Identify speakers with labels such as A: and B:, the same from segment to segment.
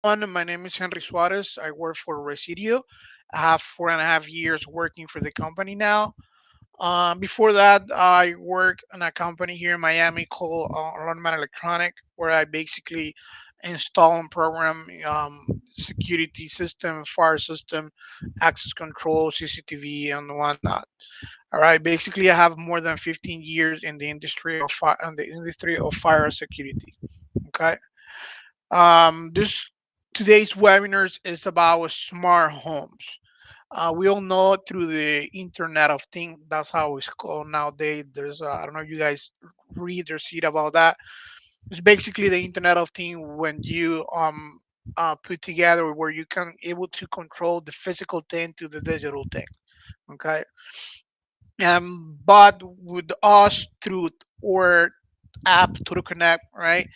A: My name is Henry Suarez. I work for Resideo. I have 4.5 years working for the company now. Before that, I worked in a company here in Miami called Electronic, where I basically install and program security system, fire system, access control, CCTV, and whatnot. All right. Basically, I have more than 15 years in the industry of fire security. Okay. This today's webinars is about smart homes. We all know through the Internet of Things. That's how it's called nowadays. I don't know if you guys read or see about that. It's basically the Internet of Things when you put together where you can able to control the physical thing to the digital thing. Okay. But with us through or app to connect, right?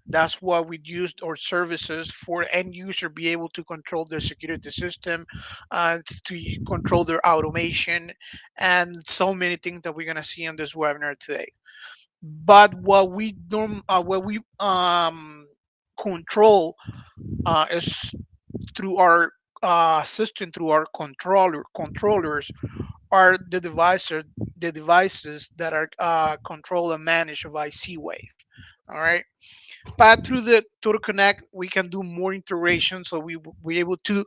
A: That's what we used our services for end user be able to control their security system, to control their automation, and so many things that we're gonna see in this webinar today. But what we control is through our system, through our controllers are the devices that are controlled and managed by CWave. All right. But through the Total Connect, we can do more integration, so we able to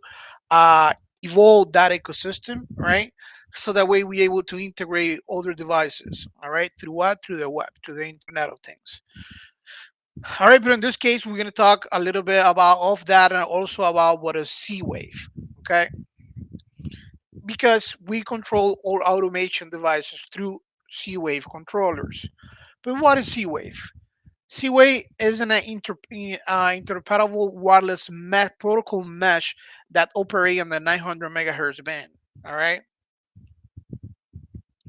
A: uh, evolve that ecosystem, right? So that way we able to integrate other devices, all right, through what? Through the web, through the Internet of Things. All right, but in this case, we're gonna talk a little bit about of that and also about what is C-Wave, okay? Because we control all automation devices through C-Wave controllers. But what is C-Wave? Seaway is an interoperable wireless protocol mesh that operates on the 900 megahertz band. All right.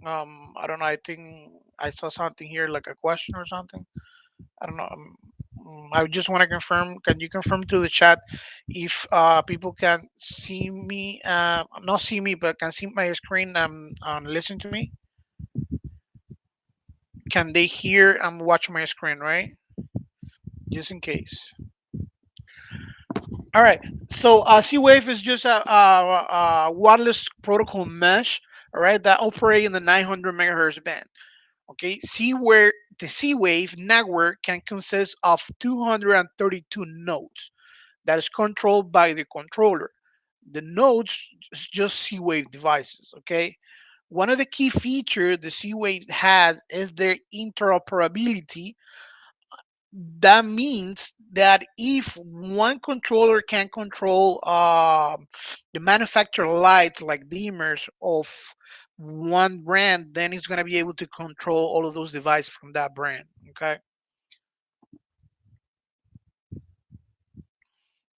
A: I don't know. I think I saw something here like a question or something. I don't know. I just want to confirm. Can you confirm through the chat if people can see me? Not see me, but can see my screen and listen to me? Can they hear and watch my screen? Right? Just in case. All right. So C-Wave is just a wireless protocol mesh, all right, that operate in the 900 megahertz band. Okay. See where the C-Wave network can consist of 232 nodes that is controlled by the controller. The nodes is just C-Wave devices. Okay. One of the key features the C-Wave has is their interoperability. That means that if one controller can control the manufacturer lights like dimmers of one brand, then it's going to be able to control all of those devices from that brand. Okay.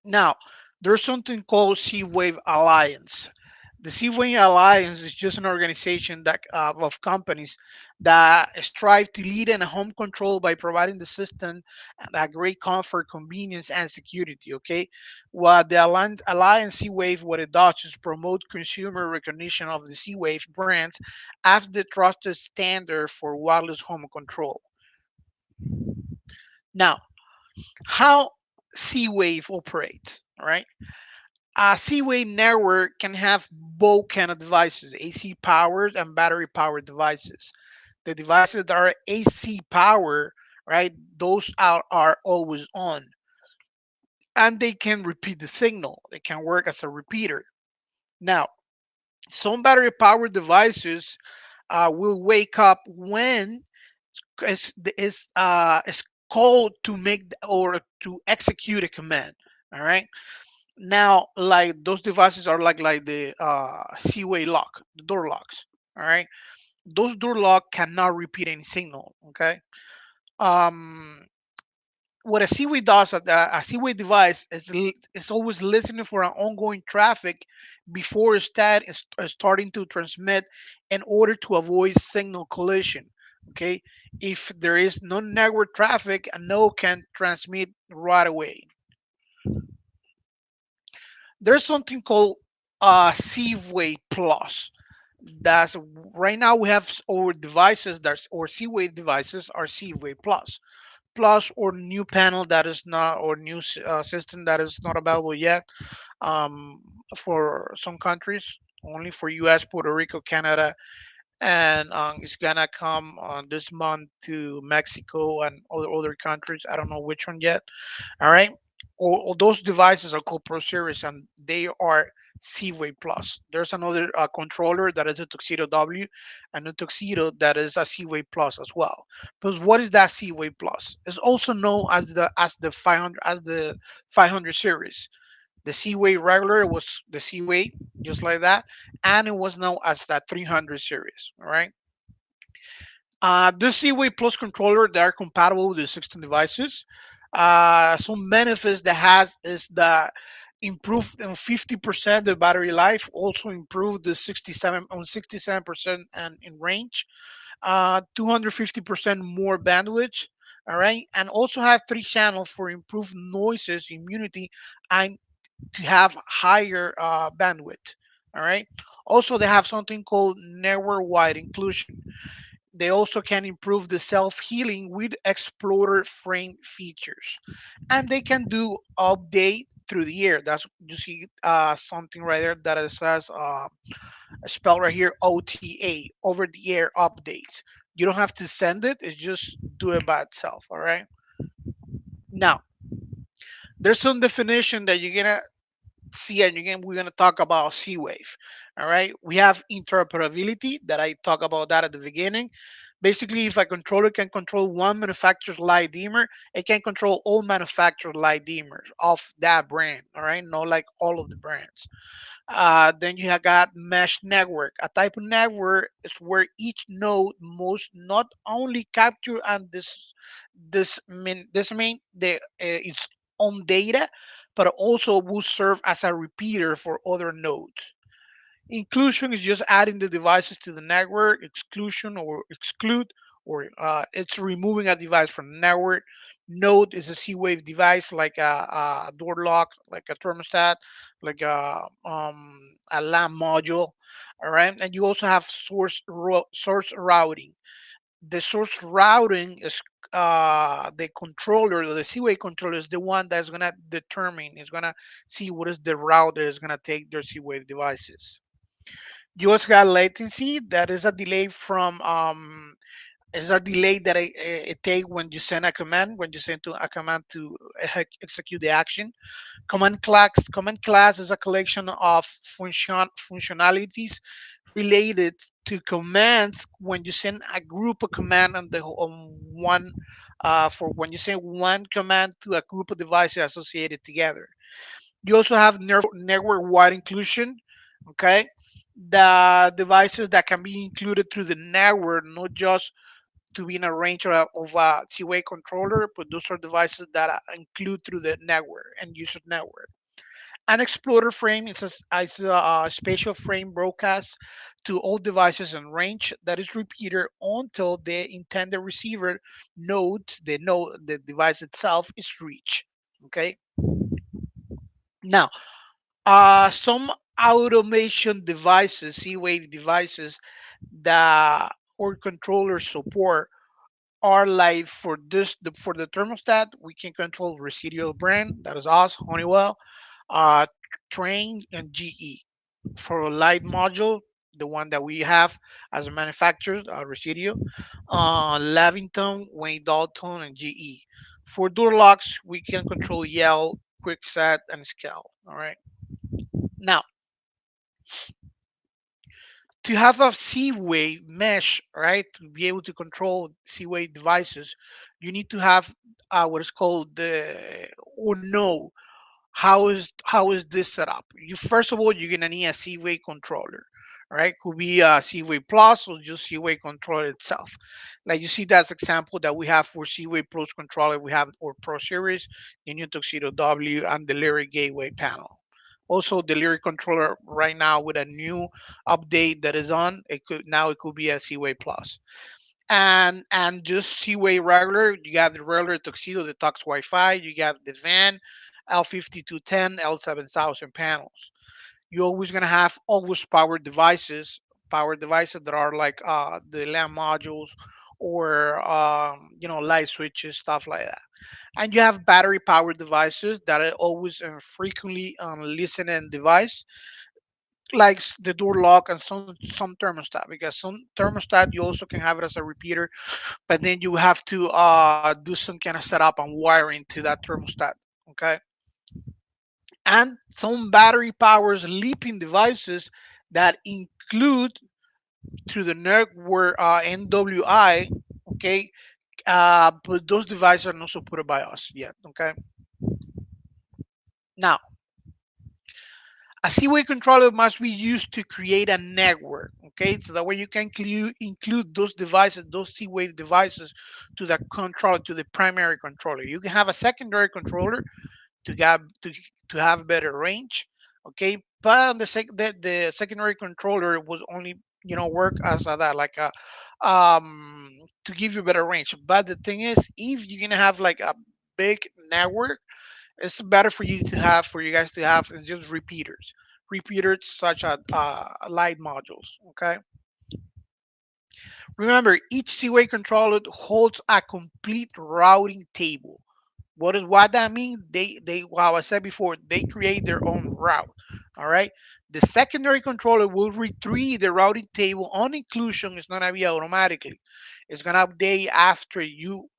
A: Now, there's something called CWave Alliance. The CWave Alliance is just an organization that of companies that strive to lead in home control by providing the system that great comfort, convenience, and security. Okay, what the Alliance CWave what it does is promote consumer recognition of the CWave brand as the trusted standard for wireless home control. Now, how CWave operates? All right. A Seaway network can have both kind of devices, AC powered and battery powered devices. The devices that are AC power, right, those are always on. And they can repeat the signal. They can work as a repeater. Now, some battery powered devices will wake up when it's called to make or to execute a command. All right. Now, like those devices are like the Seaway lock, the door locks. All right, those door lock cannot repeat any signal. Okay, um, what a Seaway does, a Seaway device is always listening for an ongoing traffic before starting to transmit in order to avoid signal collision. Okay, if there is no network traffic, a node can transmit right away. There's something called Seaway Plus. That's right now we have our devices that's or Seaway devices are Seaway Plus. Plus or new panel that is not, or new system that is not available yet, um, for some countries, only for US, Puerto Rico, Canada, and it's gonna come on this month to Mexico and other countries. I don't know which one yet. All right. All those devices are called Pro Series, and they are Seaway Plus. There's another controller that is a Tuxedo W, and a Tuxedo that is a Seaway Plus as well. Because what is that Seaway Plus? It's also known as the 500, as the 500 series. The Seaway regular was the Seaway, just like that, and it was known as the 300 series. All right. This Seaway Plus controller, they are compatible with the 16 devices. Some benefits that has is the improved on 50% the battery life, also improved the 67% and in range, 250% more bandwidth. All right, and also have three channels for improved noises immunity and to have higher bandwidth. All right. Also, they have something called network wide inclusion. They also can improve the self-healing with explorer frame features, and they can do update through the air. That's, you see something right there that it says a spell right here, OTA, over the air updates. You don't have to send it; it's just do it by itself. All right. Now, there's some definition that you're gonna see, and again we're gonna talk about CWave. All right, we have interoperability that I talk about that at the beginning. Basically, if a controller can control one manufacturer's light dimmer, it can control all manufactured light dimmers of that brand. All right, not like all of the brands. Then you have got mesh network. A type of network is where each node must not only capture and this mean the its own data, but also will serve as a repeater for other nodes. Inclusion is just adding the devices to the network. Exclusion or exclude, or it's removing a device from the network. Node is a C-Wave device like a door lock, like a thermostat, like a lamp module. All right, and you also have source routing. The source routing is the controller, the C-Wave controller is the one that's gonna determine, is gonna see what is the route that is gonna take their C-Wave devices. You also got latency. That is a delay from is a delay that it take when you send a command, when you send to a command to execute the action. Command class is a collection of functionalities related to commands when you send a group of command on the on one for when you send one command to a group of devices associated together. You also have network wide inclusion. Okay, the devices that can be included through the network, not just to be in a range of a C-Wave controller, but those are devices that include through the network and user network. An explorer frame is a spatial frame broadcast to all devices in range that is repeated until the intended receiver the device itself, is reached. Okay. Now, some automation devices, C-Wave devices that our controllers support are like for for the thermostat, we can control Resideo brand, that is us, Honeywell, uh, Train, and GE. For a light module, the one that we have as a manufacturer, Resideo, Lavington, Wayne Dalton, and GE. For door locks, we can control Yale, Quickset, and Scale. All right. Now, to have a C-Wave mesh, right, to be able to control C-Wave devices, you need to have what is called the or know how is this set up. You first of all, you're gonna need a C-Wave controller, right? Could be a C-Wave Plus or just C-Wave controller itself. Like you see that example that we have for C-Wave Plus controller, we have our Pro Series, the new Tuxedo W, and the Lyric Gateway panel. Also, the Lyric controller right now with a new update that is on, it could be a C-Wave Plus. And just C-Wave regular, you got the regular Tuxedo, the Tux Wi-Fi, you got the van, L5210, L7000 panels. You're always gonna have always power devices that are like the lamp modules or light switches, stuff like that. And you have battery powered devices that are always and frequently listening device, like the door lock and some thermostat, because some thermostat you also can have it as a repeater, but then you have to do some kind of setup and wiring to that thermostat. Okay. And some battery powered sleeping devices that include through the network NWI. Okay. But those devices are not supported by us yet. Okay. Now, a Seaway controller must be used to create a network. Okay, so that way you can include those devices, those Seaway devices, to the controller, to the primary controller. You can have a secondary controller to have to have better range. Okay, but the secondary controller would only work as a, that like a to give you better range. But the thing is, if you're gonna have like a big network, it's better for you guys to have is just repeaters such as light modules. Okay, remember each Seaway controller holds a complete routing table. What that means? They Well, I said before, they create their own route. All right. The secondary controller will retrieve the routing table on inclusion. It's not gonna be automatically. It's gonna update after you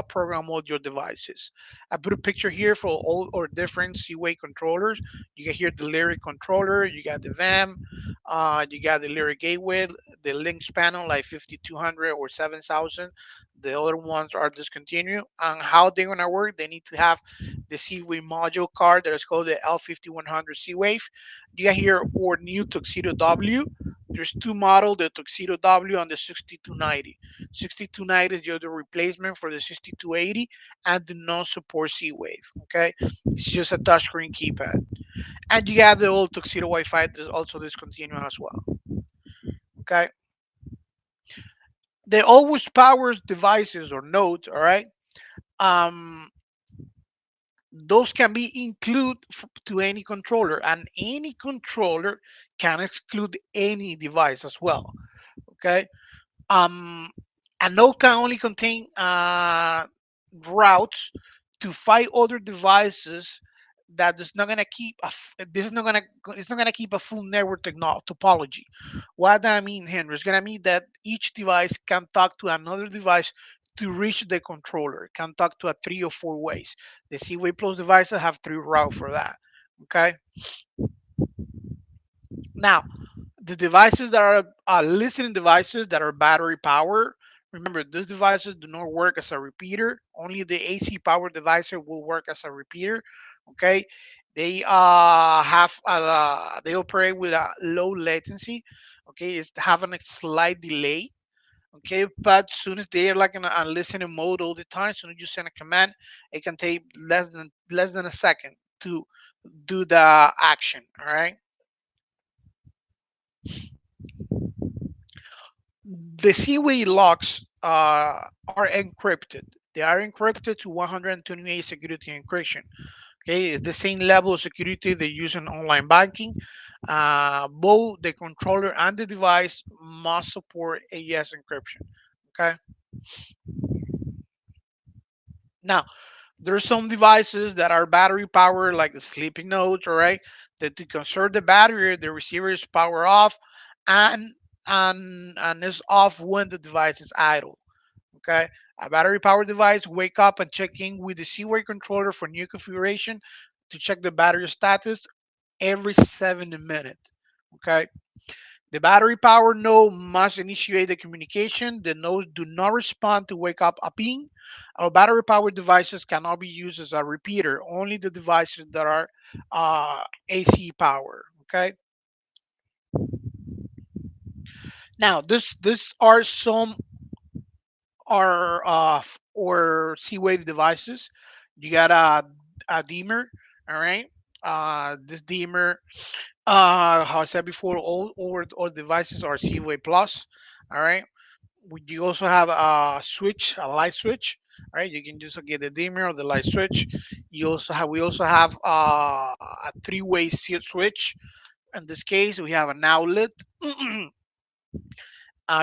A: program all your devices. I put a picture here for all or different Seaway controllers. You get here the Lyric controller. You got the VAM. You got the Lyric gateway, the links panel like 5200 or 7000. The other ones are discontinued. And how they're gonna work? They need to have the Seawave module card that is called the L5100 Seawave. You got here or new Tuxedo W. There's two models, the Tuxedo W and the 6290. 6290 is just the replacement for the 6280 and do not support Seawave. Okay, it's just a touchscreen keypad. And you got the old Tuxedo Wi-Fi that is also discontinued as well. Okay, the always powers devices or nodes. All right, um, those can be included to any controller, and any controller can exclude any device as well. Okay, um, a node can only contain routes to 5 other devices that is not gonna keep this is not gonna it's not gonna keep a full network topology. What that mean, Henry? It's gonna mean that each device can talk to another device to reach the controller. It can talk to a 3 or 4 ways. The CWave Plus devices have 3 routes for that. Okay. Now, the devices that are listening devices that are battery powered. Remember, these devices do not work as a repeater. Only the AC powered device will work as a repeater. Okay, they they operate with a low latency. Okay, it's having a slight delay. Okay, but as soon as they are like in a listening mode all the time, as soon as you send a command, it can take less than a second to do the action. All right. The Seaway locks are encrypted. They are encrypted to 128 security encryption. Okay, it's the same level of security they use in online banking. Both the controller and the device must support AES encryption. Okay, now there's some devices that are battery powered, like the sleeping nodes. All right, that to conserve the battery, the receiver is power off, and and is off when the device is idle. Okay, a battery powered device wake up and check in with the Seaway controller for new configuration to check the battery status every 7 minutes. Okay, the battery powered node must initiate the communication. The nodes do not respond to wake up a ping. Our battery powered devices cannot be used as a repeater. Only the devices that are AC power. Okay. Now, this are some are or C-Wave devices. You got a dimmer, all right. This dimmer, how I said before, all devices are C-Wave Plus, all right. You also have a switch, a light switch, all right. You can just get the dimmer or the light switch. We also have a three-way switch. In this case, we have an outlet.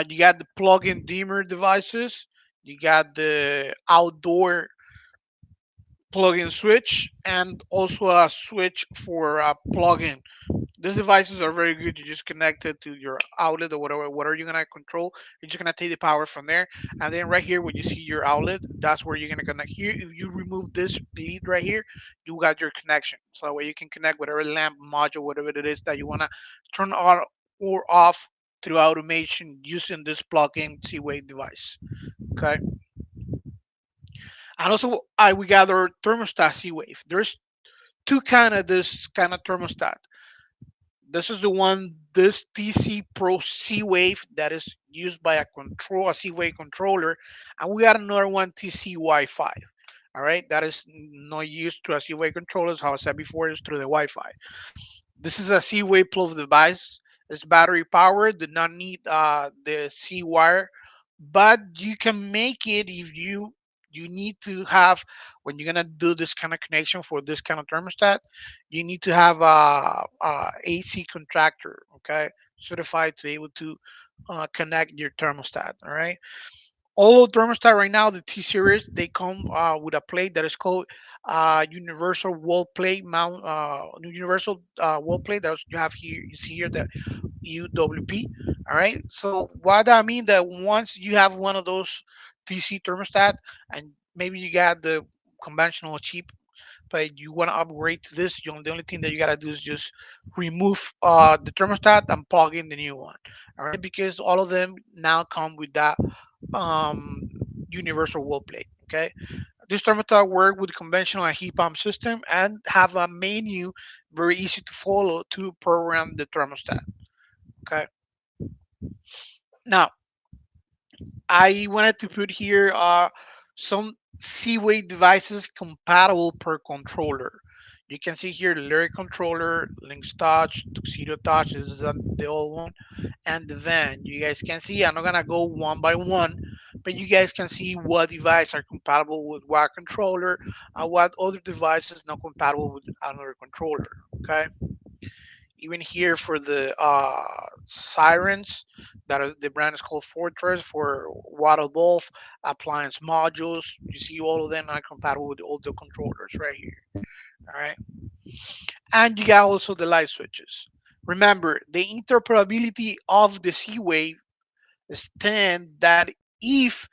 A: You got the plug-in dimmer devices. You got the outdoor plug-in switch, and also a switch for plug-in. These devices are very good. You just connect it to your outlet or whatever you're gonna control. You're just gonna take the power from there, and then right here, when you see your outlet, that's where you're gonna connect. Here, if you remove this lead right here, you got your connection. So that way you can connect whatever lamp module, whatever it is that you wanna turn on or off through automation using this plug-in C-Wave device. Okay, and also we got our thermostat C-Wave. There's two kind of this kind of thermostat. This is the one, this TC Pro C-Wave that is used by a C-Wave controller, and we got another one TC Wi-Fi. All right, that is not used to a C-Wave controller. As I said before, it's through the Wi-Fi. This is a C-Wave Plus device. It's battery powered. Did not need the C wire, but you can make it if you need to have, when you're gonna do this kind of connection for this kind of thermostat, you need to have a AC contractor, okay, certified to be able to connect your thermostat. All right. All thermostat right now, the T series, they come with a plate that is called universal wall plate mount. Universal wall plate that you have here. You see here the UWP. All right. So what that means, that once you have one of those TC thermostat, and maybe you got the conventional cheap, but you want to upgrade to this, the only thing that you gotta do is just remove the thermostat and plug in the new one. All right, because all of them now come with that um, universal wall plate. Okay, this thermostat work with conventional and heat pump system and have a menu very easy to follow to program the thermostat. Okay, now I wanted to put here some Seaway devices compatible per controller. You can see here the Lyric controller, Lynx Touch, Tuxedo Touch, this is the old one, and the van. You guys can see, I'm not gonna go one by one, but you guys can see what devices are compatible with what controller, and what other devices not compatible with another controller. Okay, even here for the sirens, the brand is called Fortress for water valve appliance modules. You see all of them are compatible with all the controllers right here. All right, and you got also the light switches. Remember, the interoperability of the C-Wave stand that if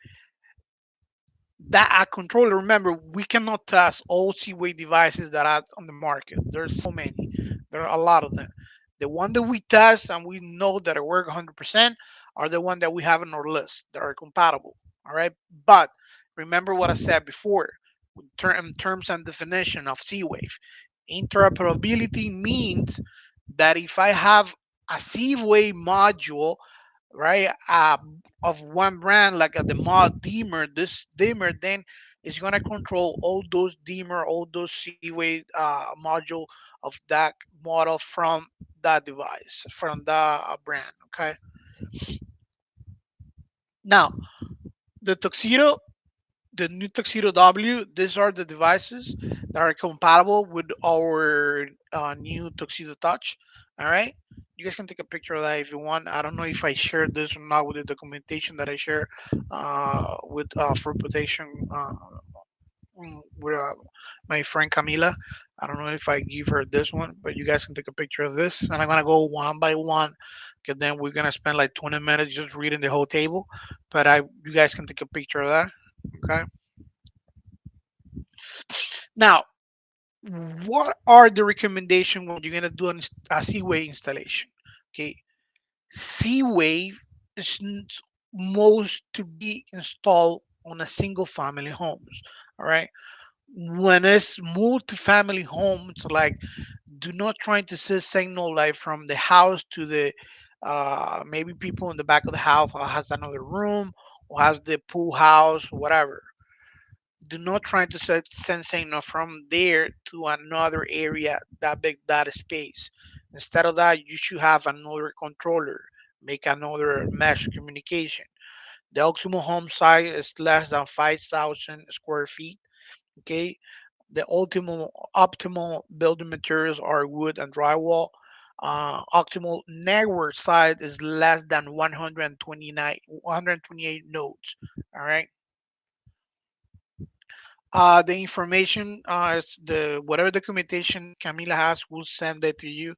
A: that a controller, remember, we cannot test all C-Wave devices that are on the market. There's so many. There are a lot of them. The one that we test and we know that it work 100% are the one that we have on our list that are compatible. All right, but remember what I said before. In terms and definition of C-Wave, interoperability means that if I have a C-Wave module, right, of one brand, like the mod dimmer, this dimmer then is going to control all those dimmer, all those C-Wave module of that model from that device, from the brand. Okay, now the tuxedo, the new Tuxedo W, these are the devices that are compatible with our new Tuxedo Touch. All right. You guys can take a picture of that if you want. I don't know if I shared this or not with the documentation that I share with for protection with my friend Camila. I don't know if I give her this one, but you guys can take a picture of this. And I'm going to go one by one because then we're going to spend like 20 minutes just reading the whole table. But you guys can take a picture of that. Okay. Now, what are the recommendations when you're gonna do a Seawave installation? Okay, Seawave is most to be installed on a single family homes. All right, when it's multi-family homes, like do not try to set signal like from the house to the maybe people in the back of the house or has another room or has the pool house, whatever. Do not try to set sensing from there to another area that big data space. Instead of that, you should have another controller, make another mesh communication. The optimal home size is less than 5,000 square feet. Okay, the optimal building materials are wood and drywall. optimal network size is less than 128 nodes. All right. The information is the whatever documentation Camila has, will send it to you.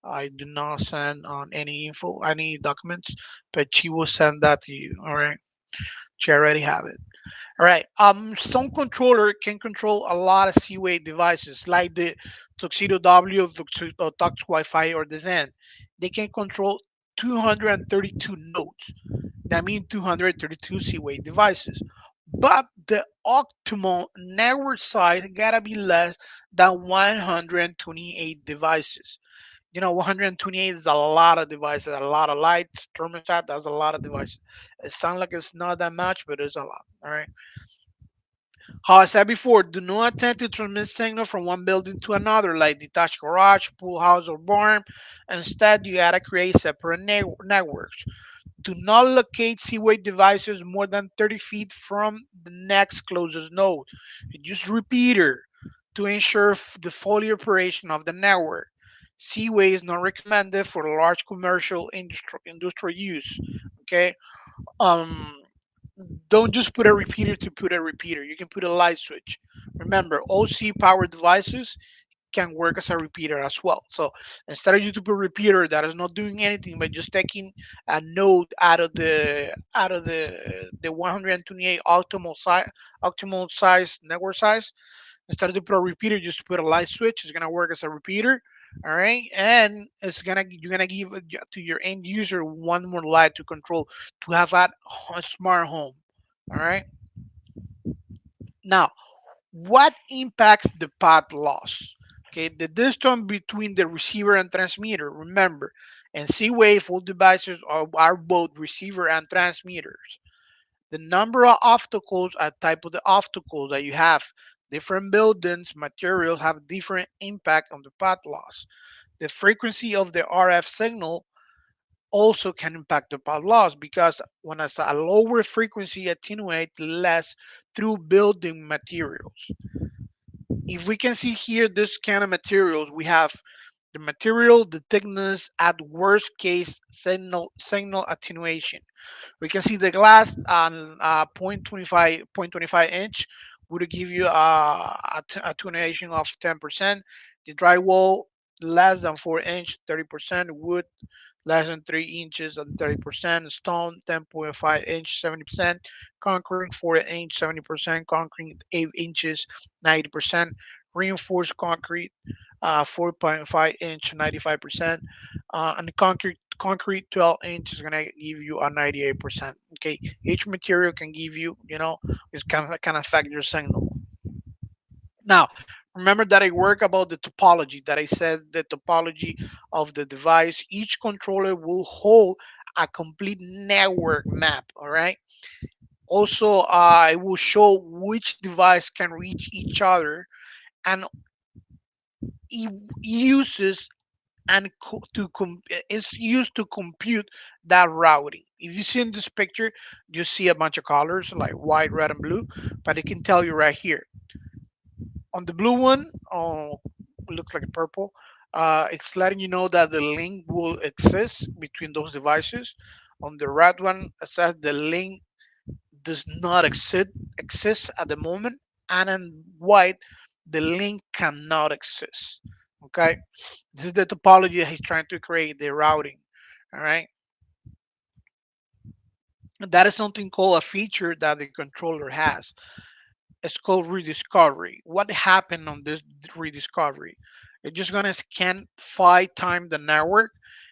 A: I do not send on any info, any documents, but she will send that to you. All right. She already have it. All right. Some controller can control a lot of C-Wave devices, like the Tuxedo W, Tuxedo Tux Wi-Fi, or the Zen. They can control 232 nodes. That means 232 C-Wave devices. But the optimal network size gotta be less than 128 devices. 128 is a lot of devices, a lot of lights, thermostat. That's a lot of devices. It sounds like it's not that much, but it's a lot. All right. How I said before, do not attempt to transmit signal from one building to another, like detached garage, pool house, or barn. Instead, you gotta create separate networks. Do not locate C-Wave devices more than 30 feet from the next closest node. Use repeater to ensure the fully operation of the network. C-Wave is not recommended for large commercial industrial use. Okay. Um, don't just put a repeater to put a repeater. You can put a light switch. Remember, OC powered devices can work as a repeater as well. So instead of you to put a repeater that is not doing anything but just taking a node out of the 128 optimal size network size, instead of to put a repeater, just put a light switch. It's gonna work as a repeater. All right, and you're gonna give to your end user one more light to control to have a smart home. All right. Now, what impacts the path loss? Okay, the distance between the receiver and transmitter. Remember, and C-Wave all devices are both receiver and transmitters. The number of obstacles are type of the obstacles that you have. Different buildings, materials have different impact on the path loss. The frequency of the RF signal also can impact the path loss because when it's a lower frequency attenuate less through building materials. If we can see here this kind of materials, we have the material, the thickness at worst case signal attenuation. We can see the glass on 0.25 inch would give you attenuation of 10%. The drywall less than 4 inch, 30%. Wood less than 3 inches at 30%. Stone 10.5 inch, 70%. Concrete 4 inch, 70%. Concrete 8 inches, 90%. Reinforced concrete 4.5 inch, 95%. And concrete 12 inch is gonna give you a 98%. Okay, each material can give you, it can affect your signal. Now, remember that I work about the topology, that I said the topology of the device. Each controller will hold a complete network map. All right. Also, I will show which device can reach each other, and it uses and it's used to compute that routing. If you see in this picture, you see a bunch of colors like white, red, and blue, but it can tell you right here. On the blue one, looks like purple. It's letting you know that the link will exist between those devices. On the red one, it says the link does not exist at the moment, and in white, the link cannot exist. Okay, this is the topology that he's trying to create, the routing. All right, that is something called a feature that the controller has. It's called rediscovery. What happened on this rediscovery? It's just gonna scan 5 times the network.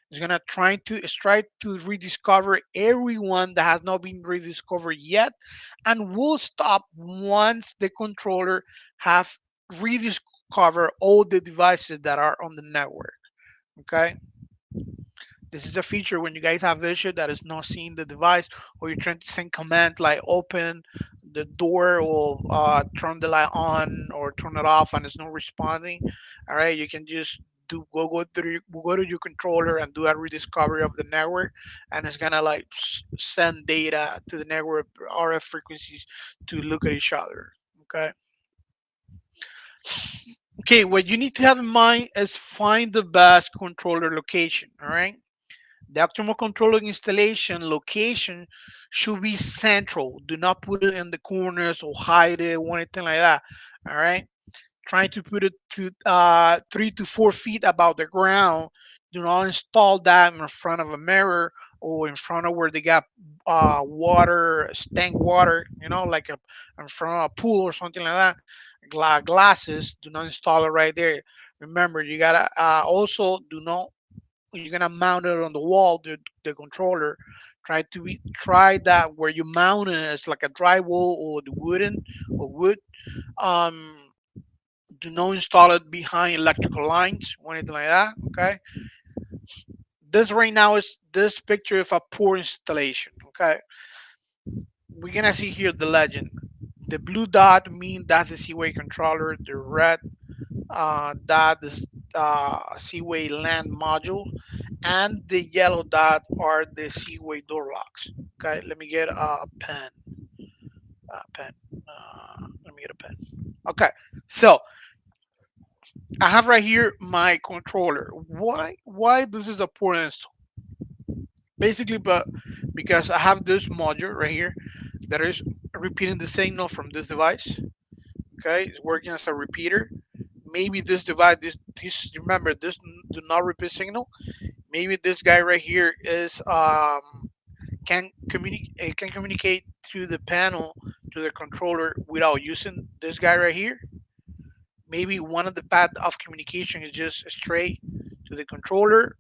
A: It's gonna try to rediscover everyone that has not been rediscovered yet, and will stop once the controller have rediscovered all the devices that are on the network. Okay, this is a feature when you guys have issue that is not seeing the device, or you're trying to send command like open the door, or turn the light on or turn it off, and it's not responding. All right, you can just go to your controller and do a rediscovery of the network, and it's gonna like send data to the network RF frequencies to look at each other. Okay. Okay, what you need to have in mind is find the best controller location. All right. The optimal controller installation location should be central. Do not put it in the corners or hide it or anything like that. All right. Trying to put it to 3 to 4 feet above the ground. Do not install that in front of a mirror or in front of where they got water, stank water, like in front of a pool or something like that. Glasses, do not install it right there. Remember, you gotta also do not. You're gonna mount it on the wall, the controller. Try that where you mount it. It's like a drywall or the wooden or wood. Um, do not install it behind electrical lines or anything like that. Okay. This right now is this picture of a poor installation. Okay. We're gonna see here the legend. The blue dot mean that's the Seaway controller. The red dot is Seaway land module, and the yellow dot are the Seaway door locks. Okay, let me get a pen. Pen. Let me get a pen. Okay, so I have right here my controller. Why this is important? Basically, but because I have this module right here that is repeating the signal from this device. Okay, it's working as a repeater. Maybe this device, this remember this do not repeat signal. Maybe this guy right here is can communicate through the panel to the controller without using this guy right here. Maybe one of the path of communication is just straight to the controller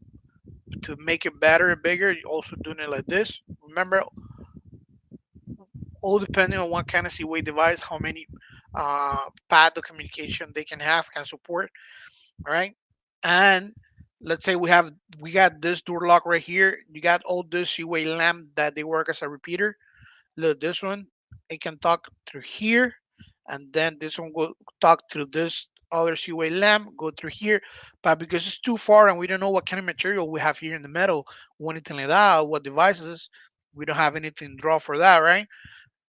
A: to make it better and bigger. You're also doing it like this. Remember, all depending on what kind of C-Wave device, how many path of communication they can support. All right, and let's say we got this door lock right here. You got all this C-Wave lamp that they work as a repeater. Look, this one, it can talk through here, and then this one will talk through this other Seaway lamp, go through here. But because it's too far and we don't know what kind of material we have here in the metal, or anything like that, or what devices, we don't have anything draw for that, right?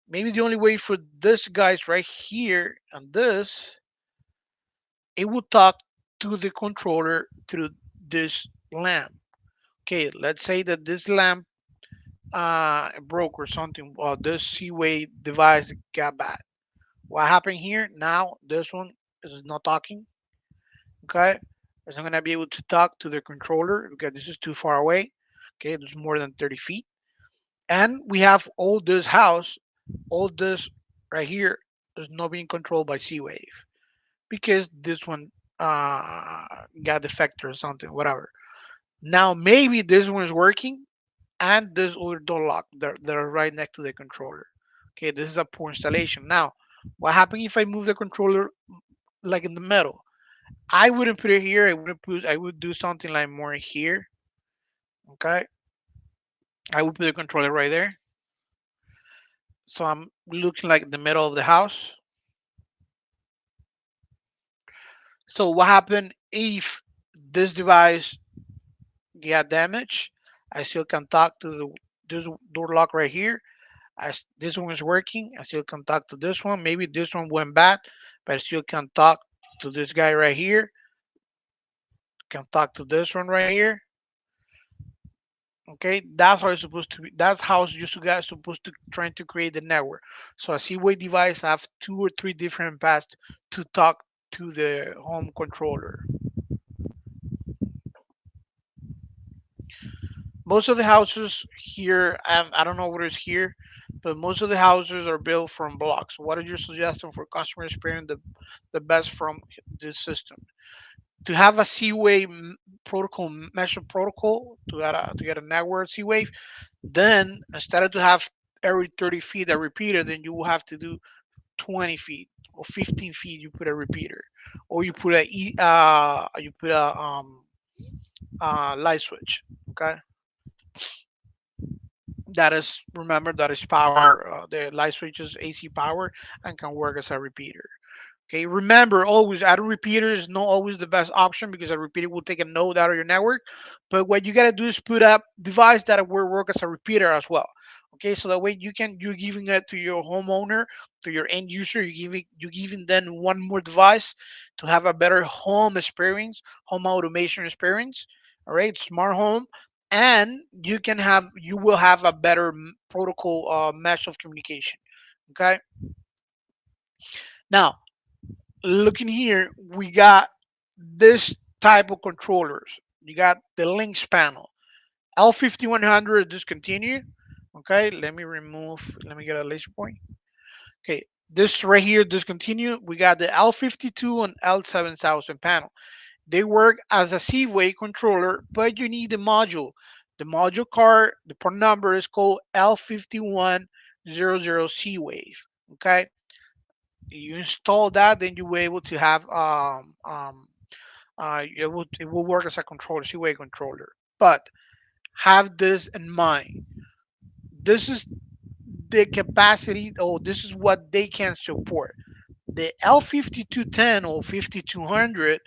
A: Maybe the only way for this guy's right here and this, it will talk to the controller through this lamp. Okay, let's say that this lamp broke or something, or this Seaway device got bad. What happened here? Now this one is not talking. Okay, it's not gonna be able to talk to the controller because this is too far away. Okay, there's more than 30 feet, and we have all this house, all this right here is not being controlled by Seawave because this one got defected or something, whatever. Now maybe this one is working, and this other door lock that are right next to the controller. Okay, this is a poor installation. Now, what happens if I move the controller like in the middle? I wouldn't put it here. I would do something like more here. Okay, I would put the controller right there. So I'm looking like the middle of the house. So what happened if this device got damaged? I still can talk to the this door lock right here. This one is working. I still can talk to this one. Maybe this one went bad, but I still can talk to this guy right here. Can talk to this one right here. Okay, that's how it's supposed to be. That's how you guys supposed to trying to create the network. So a C-Wave device have 2 or 3 different paths to talk to the home controller. Most of the houses here, I don't know what is here, but most of the houses are built from blocks. What are your suggestions for customer experience the best from this system? To have a C-Wave protocol, mesh protocol to get a network C-Wave, then instead of to have every 30 feet a repeater, then you will have to do 20 feet or 15 feet. You put a repeater, or you put a light switch. Okay, that is remember that is power. The light switch is AC power and can work as a repeater. Okay, remember always adding repeaters is not always the best option because a repeater will take a node out of your network. But what you gotta do is put up device that will work as a repeater as well. Okay, so that way you're giving it to your homeowner, to your end user. You giving them one more device to have a better home experience, home automation experience. All right, smart home, and you will have a better protocol mesh of communication. Okay, now looking here, we got this type of controllers. You got the links panel. L5100 discontinue. Okay, let me get a laser point. Okay, this right here discontinue. We got the L52 and L7000 panel. They work as a CWave controller, but you need the module. The module card, the part number is called L5100 CWave. Okay, you install that, then you will able to have it will work as a controller, CWave controller. But have this in mind. This is the capacity, or this is what they can support. The L5210 or 5200,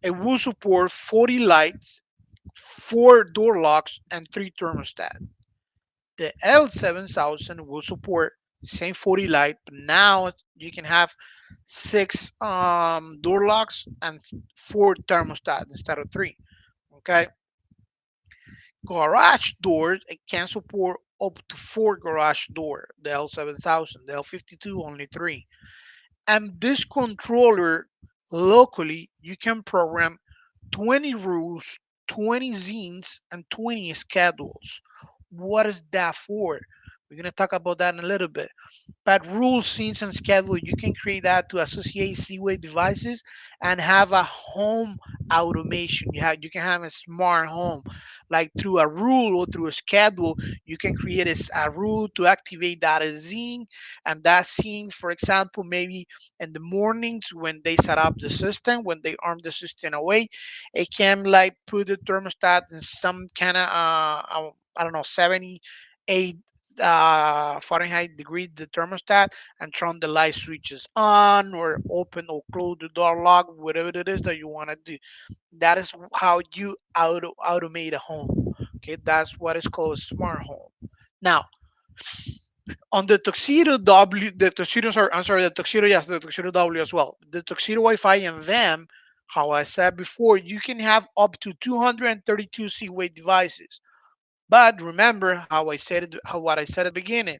A: it will support 40 lights, 4 door locks, and 3 thermostat. The L7000 will support same 40 light, but now you can have 6 door locks and 4 thermostat instead of 3. Okay, garage doors, it can support up to 4 garage door. The L7000, the L52 only 3. And this controller, locally you can program 20 rules, 20 zines, and 20 schedules. What is that for? We're going to talk about that in a little bit. But rule, scenes, and schedule, you can create that to associate CWave devices and have a home automation. You can have a smart home, like through a rule or through a schedule. You can create a rule to activate that scene, and that scene, for example, maybe in the mornings when they set up the system, when they arm the system away, it can like put the thermostat in some kind of I don't know, 78 Fahrenheit degree the thermostat, and turn the light switches on or open or close the door lock, whatever it is that you want to do. That is how you automate a home. Okay, that's what is called a smart home. Now, on the Tuxedo W, the Tuxedo, sorry, I'm sorry, the Tuxedo, yes, the Tuxedo W as well. The Tuxedo Wi-Fi and VAM, how I said before, you can have up to 232 C-Wave devices. But remember how I said it, how what I said at the beginning.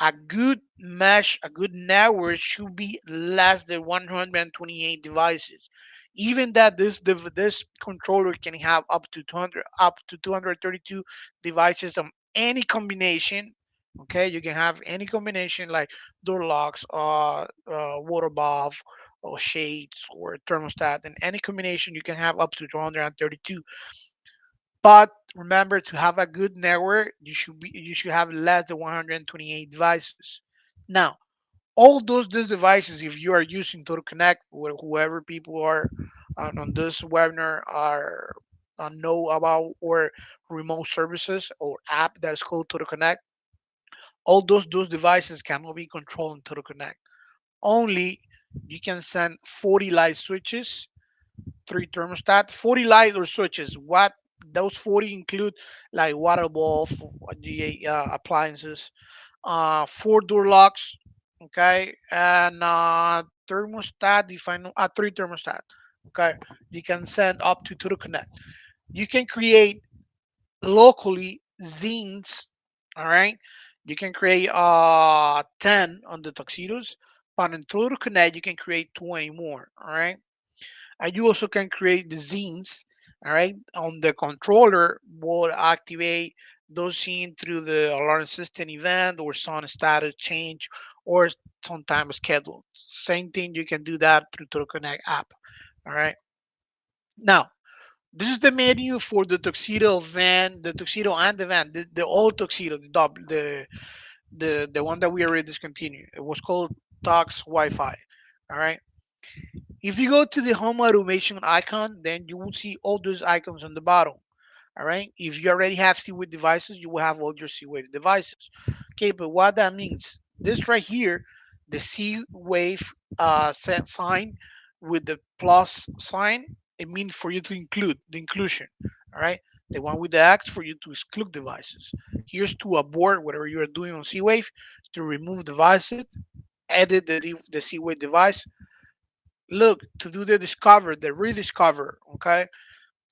A: A good mesh, a good network should be less than 128 devices. Even that this controller can have up to 232 devices of any combination. Okay, you can have any combination like door locks, water valve, or shades, or thermostat, and any combination you can have up to 232. But remember, to have a good network, you should have less than 128 devices. Now, all these devices, if you are using Total Connect, or whoever people are on this webinar are know about, or remote services or app that is called Total Connect, all those devices cannot be controlled in Total Connect. Only you can send 40 light switches, 3 thermostat, 40 light or switches. What those 40 include, like water bulb, the appliances, 4 door locks, okay, and thermostat. Define 3 thermostat. Okay, you can send up to the connect. You can create locally zines. All right, you can create 10 on the tuxedos, but in Total Connect you can create 20 more. All right, and you also can create the zines. All right, on the controller will activate those scenes through the alarm system event, or some status change, or sometimes schedule. Same thing, you can do that through Total Connect app. All right, now this is the menu for the tuxedo van, the tuxedo and the van, the old tuxedo, the one that we already discontinued. It was called Tux Wi-Fi. All right, if you go to the home automation icon, then you will see all those icons on the bottom. All right. If you already have CWave devices, you will have all your CWave devices. Okay, but what that means, this right here, the CWave set sign with the plus sign, it means for you to include the inclusion. All right. The one with the X for you to exclude devices. Here's to abort whatever you are doing on CWave, to remove devices, edit the CWave device. Look, to do the discover, the rediscover, okay?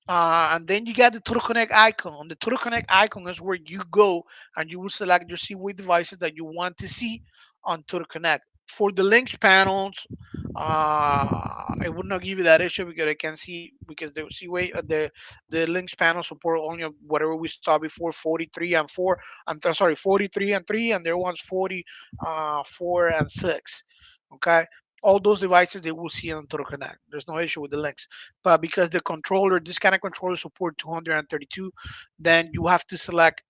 A: And then you got the Total Connect icon. On the Total Connect icon is where you go and you will select your Seaway devices that you want to see on Total Connect. For the links panels, I would not give you that issue because I can see because the Seaway the links panel support only whatever we saw before 43 and 4. I'm sorry, 43 and 3, and there one's 40, 4 and 6. Okay, all those devices they will see on Total Connect. There's no issue with the links, but because the controller, this kind of controller support 232, then you have to select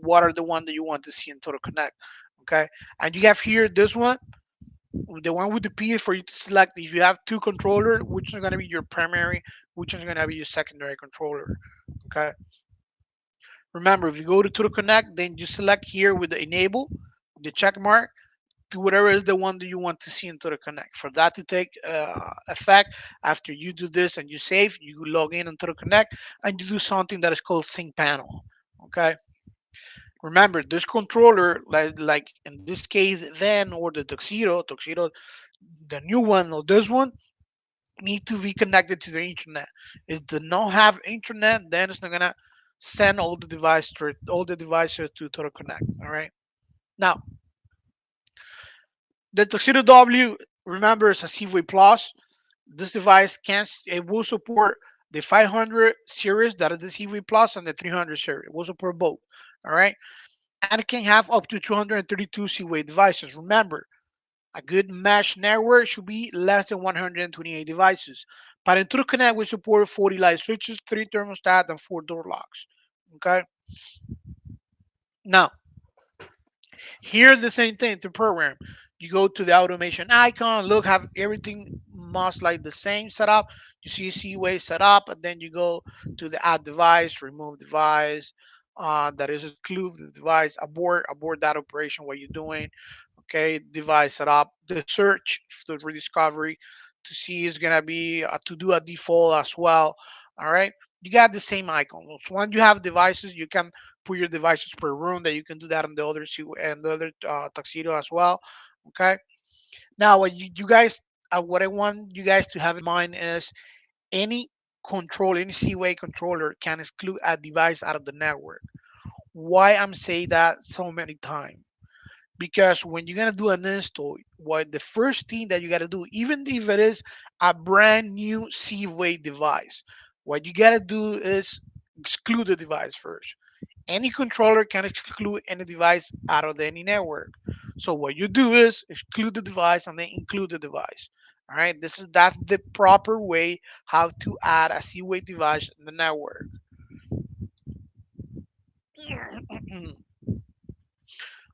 A: what are the one that you want to see in Total Connect. Okay, and you have here this one, the one with the P is for you to select if you have two controller, which is going to be your primary, which is going to be your secondary controller. Okay, remember if you go to Total Connect, then you select here with the enable, the check mark, to whatever is the one that you want to see into the connect. For that to take effect, after you do this and you save, you log in into the connect and you do something that is called sync panel. Okay. Remember, this controller, like in this case, then or the tuxedo, the new one or this one, need to be connected to the internet. If it does not have internet, then it's not gonna send all the devices to Total Connect. All right. Now, the Tuxedo W, remember, is a Seaway Plus. This device can it will support the 500 series, that is the Seaway Plus, and the 300 series. It will support both. All right, and it can have up to 232 Seaway devices. Remember, a good mesh network should be less than 128 devices. But in True Connect, we support 40 light switches, 3 thermostat, and 4 door locks. Okay, now here, the same thing to program. You go to the automation icon, look, have everything must like the same setup. You see Seaway setup, and then you go to the add device, remove device, that is exclude the device, abort that operation, what you're doing. Okay, device setup, the search, the rediscovery to see is gonna be to do a default as well. All right, you got the same icon. So once you have devices, you can put your devices per room. That you can do that on the other two and the other tuxedo as well. Okay, now what you guys, what I want you guys to have in mind is any any Seaway controller can exclude a device out of the network. Why I'm saying that so many times? Because when you're gonna do an install, what the first thing that you gotta do, even if it is a brand new Seaway device, what you gotta do is exclude the device first. Any controller can exclude any device out of any network. So what you do is exclude the device and then include the device. All right, that's the proper way how to add a Seaway device in the network.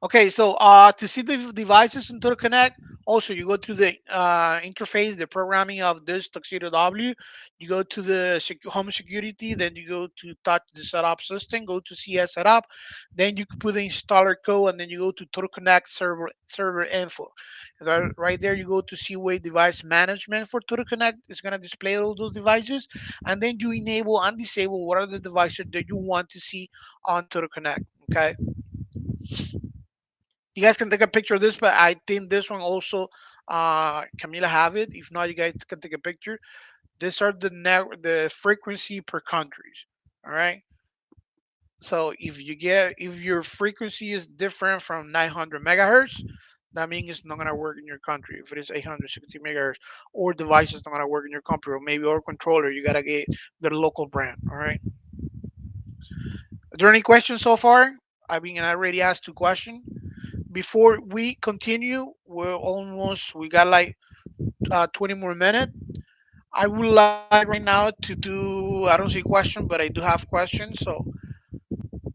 A: Okay, so to see the devices interconnect, also you go to the interface, the programming of this Tuxedo W. You go to the home security, then you go to touch the setup system, go to CS setup, then you can put the installer code, and then you go to Total Connect server info. Right there, you go to Seaway device management for Total Connect. It's gonna display all those devices, and then you enable and disable what are the devices that you want to see on Total Connect. Okay. You guys can take a picture of this, but I think this one also, Camila have it. If not, you guys can take a picture. These are the frequency per countries. All right. So if your frequency is different from 900 megahertz, that means it's not gonna work in your country. If it is 860 megahertz, or device is not gonna work in your country, or maybe our controller, you gotta get the local brand. All right. Are there any questions so far? I mean, I already asked two questions. Before we continue, we got like 20 more minutes. I would like right now to do, I don't see question, but I do have questions. So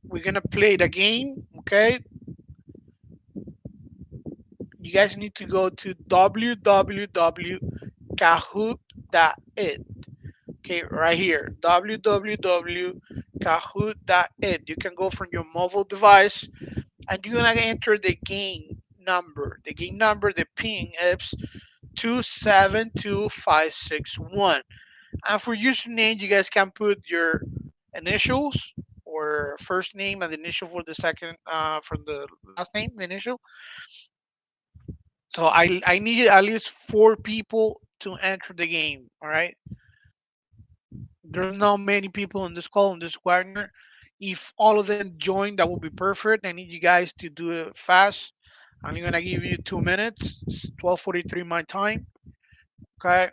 A: we're gonna play the game. Okay, you guys need to go to www.kahoot.it. Okay, right here, www.kahoot.it. You can go from your mobile device and you're gonna enter the game number. The game number, the ping is 272561. And for username, you guys can put your initials or first name and the initial for the second for the last name, the initial. So I need at least 4 people to enter the game. All right. There's not many people in this call in this webinar. If all of them join, that would be perfect. I need you guys to do it fast. I'm gonna give you 2 minutes. It's 12:43 my time. Okay.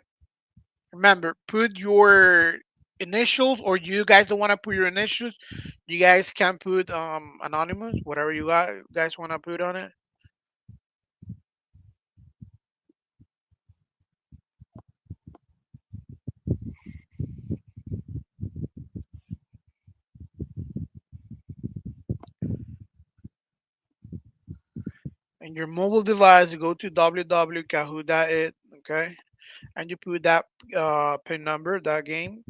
A: Remember, put your initials, or you guys don't want to put your initials. You guys can put anonymous, whatever you guys want to put on it. And your mobile device, you go to www.kahoot.it, okay, and you put that pin number, that game,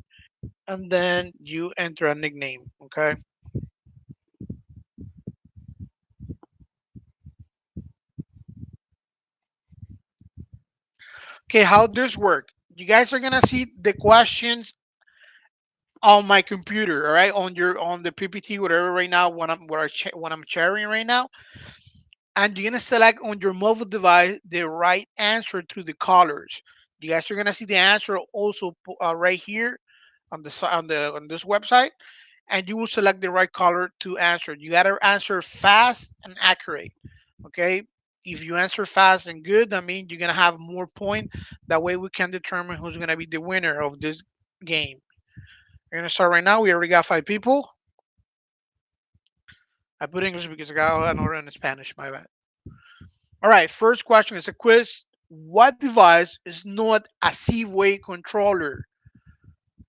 A: and then you enter a nickname, okay. Okay, how this work? You guys are gonna see the questions on my computer, all right, on the PPT, whatever right now when I'm sharing right now, and you're gonna select on your mobile device the right answer through the colors. You guys are gonna see the answer also right here on the on this website, and you will select the right color to answer. You gotta answer fast and accurate. Okay. If you answer fast and good, that means you're gonna have more points. That way we can determine who's gonna be the winner of this game. We're gonna start right now. We already got 5 people. I put English because I got another in Spanish. My bad. All right. First question is a quiz. What device is not a Seaway controller?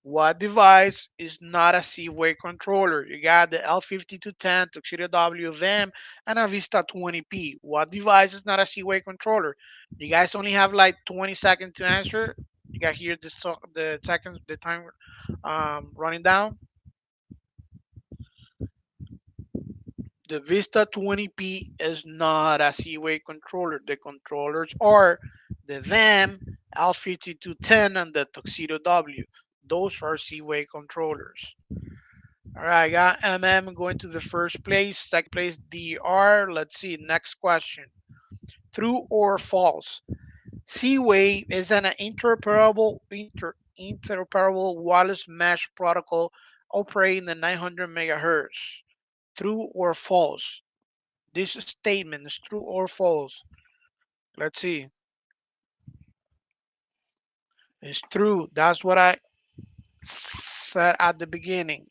A: What device is not a Seaway controller? You got the L5210, Tuxedo WVM, and a Vista 20P. What device is not a Seaway controller? You guys only have like 20 seconds to answer. You got here the seconds, the time running down. The Vista 20P is not a Seaway controller. The controllers are the VAM, L5210, and the Tuxedo W. Those are Seaway controllers. All right, I got MM going to the first place. Second place, DR. Let's see. Next question. True or false? C-Wave is an interoperable wireless mesh protocol operating the 900 megahertz. True or false? This statement is true or false. Let's see. It's true. That's what I said at the beginning.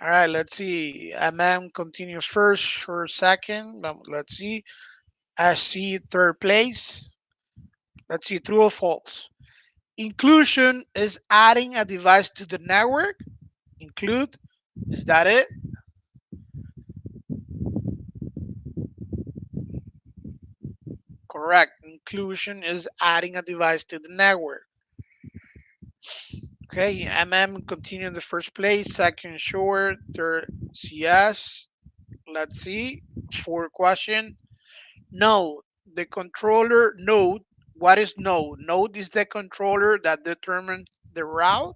A: All right, let's see. MM continues first or second. Let's see. I see third place. Let's see, true or false. Inclusion is adding a device to the network. Include, is that it? Correct. Inclusion is adding a device to the network. Okay, MM continue in the first place, second short, third CS. Let's see. Fourth question. No, the controller node. What is node? Node is the controller that determines the route.